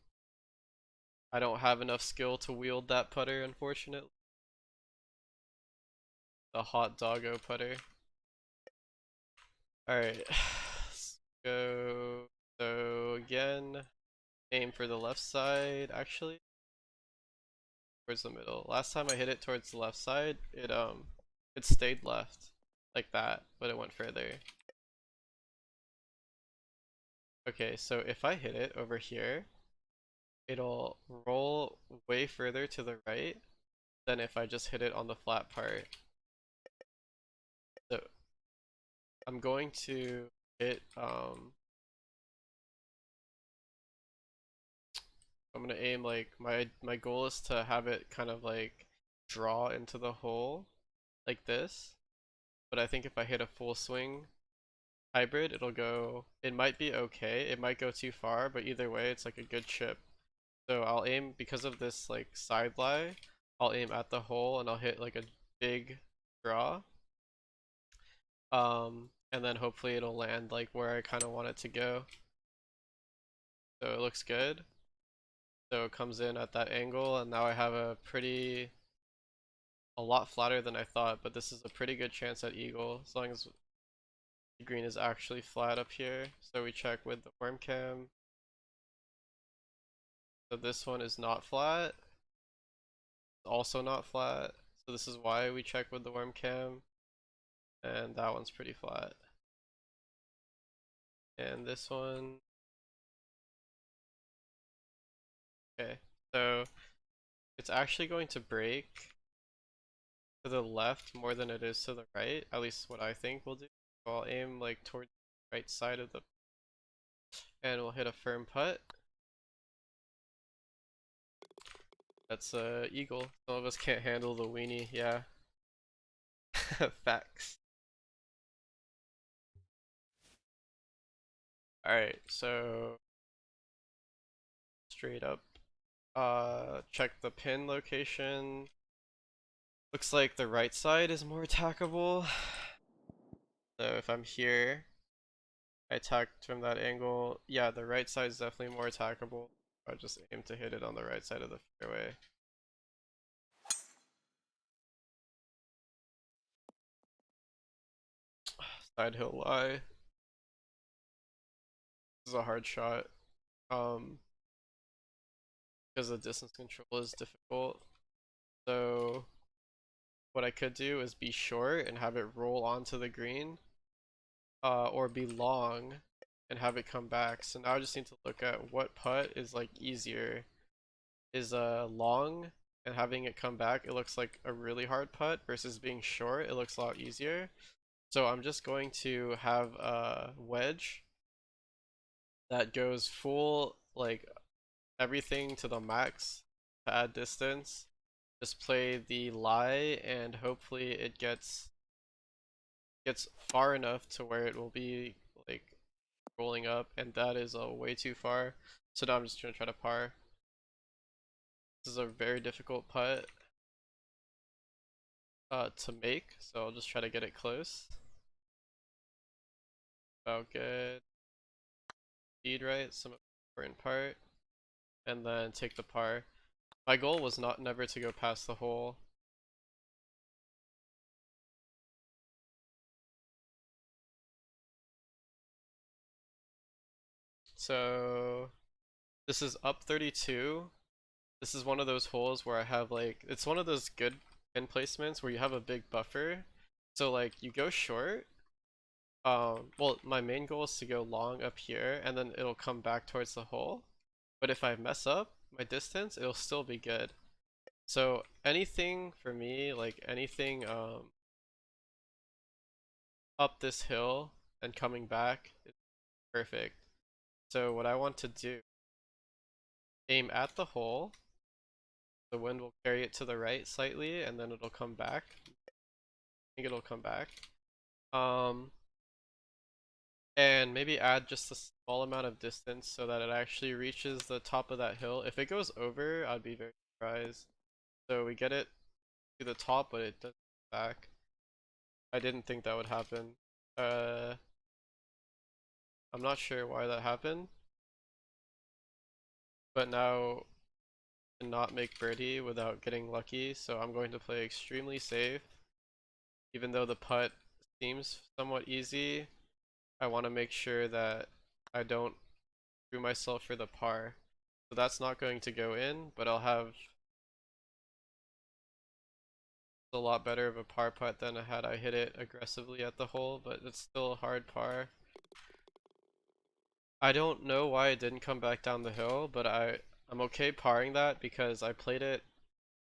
I don't have enough skill to wield that putter, unfortunately. The hot doggo putter. Alright, let's go. So again, aim for the left side, actually. Towards the middle. Last time I hit it towards the left side, it stayed left. Like that, but it went further. Okay, so if I hit it over here, it'll roll way further to the right than if I just hit it on the flat part. So I'm going to hit, I'm gonna aim like, my goal is to have it kind of like draw into the hole like this. But I think if I hit a full swing hybrid, it might be okay. It might go too far, but either way, it's like a good chip. So I'll aim, because of this like side lie, I'll aim at the hole and I'll hit like a big draw. And then hopefully it'll land like where I kind of want it to go. So it looks good. So it comes in at that angle, and now I have a lot flatter than I thought, but this is a pretty good chance at eagle, as long as the green is actually flat up here. So we check with the worm cam. So this one is not flat, also not flat. So this is why we check with the worm cam. And that one's pretty flat. And this one, okay. So it's actually going to break to the left more than it is to the right, at least what I think we'll do. So I'll aim like towards the right side of the, and we'll hit a firm putt. That's eagle. Some of us can't handle the weenie, yeah. Facts. Alright, so straight up. Check the pin location. Looks like the right side is more attackable. So if I'm here, I attacked from that angle. Yeah, the right side is definitely more attackable. I just aim to hit it on the right side of the fairway. Side hill lie. is a hard shot. Because the distance control is difficult. So what I could do is be short and have it roll onto the green, or be long and have it come back. So now I just need to look at what putt is like easier. Is long and having it come back, it looks like a really hard putt, versus being short, it looks a lot easier. So I'm just going to have a wedge that goes full, like everything to the max to add distance. Just play the lie and hopefully it gets far enough to where it will be like rolling up, and that is way too far. So now I'm just gonna try to par. This is a very difficult putt to make, so I'll just try to get it close. About good. Speed right, some important part, and then take the par. My goal was never to go past the hole. So this is up 32. This is one of those holes where I have like, it's one of those good pin placements where you have a big buffer. So like you go short. Well, my main goal is to go long up here and then it'll come back towards the hole. But if I mess up my distance, it'll still be good. So anything for me, like anything up this hill and coming back is perfect. So what I want to do, aim at the hole. The wind will carry it to the right slightly and then it'll come back. I think it'll come back. And maybe add just a small amount of distance so that it actually reaches the top of that hill. If it goes over, I'd be very surprised. So we get it to the top, but it doesn't come back. I didn't think that would happen. I'm not sure why that happened, but now I cannot make birdie without getting lucky, so I'm going to play extremely safe. Even though the putt seems somewhat easy, I want to make sure that I don't screw myself for the par. So that's not going to go in, but I'll have a lot better of a par putt than had I hit it aggressively at the hole, but it's still a hard par. I don't know why it didn't come back down the hill, but I'm okay parring that because I played it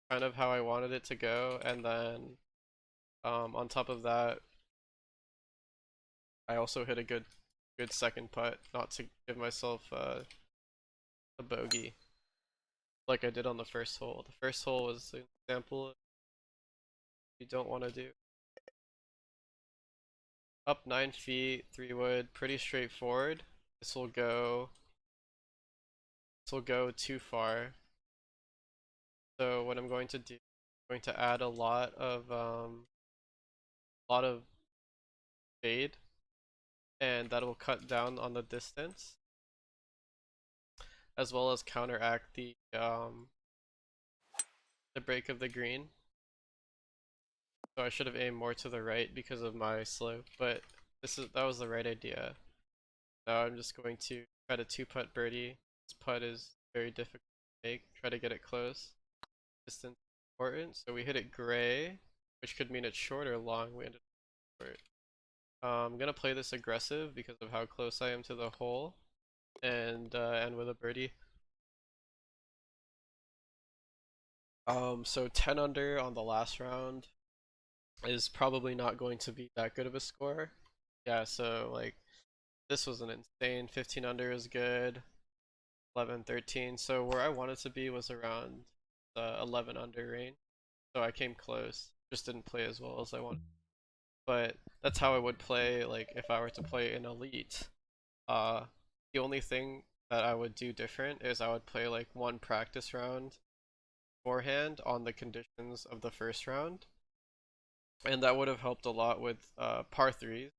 kind of how I wanted it to go, and then on top of that, I also hit a good second putt, not to give myself a bogey like I did on the first hole. The first hole was an example of you don't want to do. Up 9 feet, 3 wood, pretty straightforward. This will go too far. So what I'm going to do, I'm going to add a lot of fade, and that will cut down on the distance, as well as counteract the break of the green. So I should have aimed more to the right because of my slope, but that was the right idea. Now I'm just going to try to two putt birdie. This putt is very difficult to make. Try to get it close. Distance is important. So we hit it gray, which could mean it's short or long. We ended up short. I'm gonna play this aggressive because of how close I am to the hole, and end with a birdie. So 10 under on the last round is probably not going to be that good of a score. Yeah, so like this was an insane 15 under is good. 11, 13. So where I wanted to be was around the 11 under range. So I came close, just didn't play as well as I wanted. But that's how I would play, like if I were to play an elite. Uh, the only thing that I would do different is I would play like one practice round beforehand on the conditions of the first round, and that would have helped a lot with par threes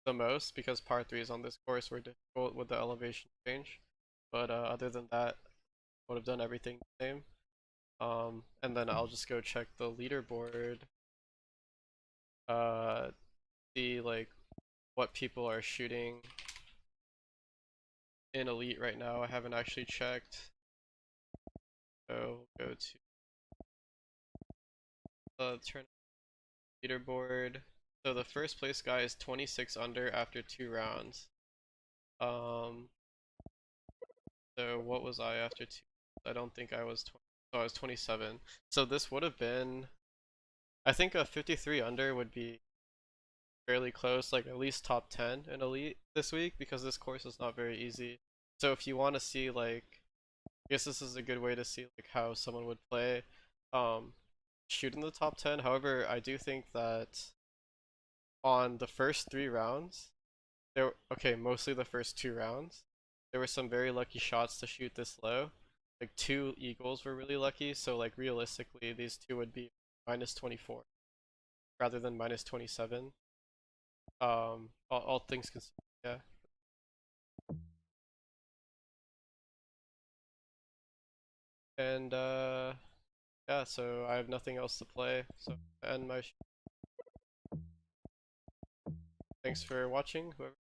the most, because par threes on this course were difficult with the elevation change. But other than that, I would have done everything the same. And then I'll just go check the leaderboard, uh, see like what people are shooting in Elite right now. I haven't actually checked. So we'll go to the tournament leaderboard. So the first place guy is 26 under after 2 rounds. Um, so what was I after 2? I don't think I was 20. So I was 27. So this would have been, I think a 53 under would be fairly close, like at least top 10 in Elite this week because this course is not very easy. So if you want to see like, I guess this is a good way to see like how someone would play. Um, shoot in the top 10. However, I do think that on the first 3 rounds, okay, mostly the first 2 rounds, there were some very lucky shots to shoot this low. Like 2 eagles were really lucky, so like realistically, these two would be minus 24 rather than minus 27. All things considered, yeah. And yeah, so I have nothing else to play. So I end my. Thanks for watching. Whoever.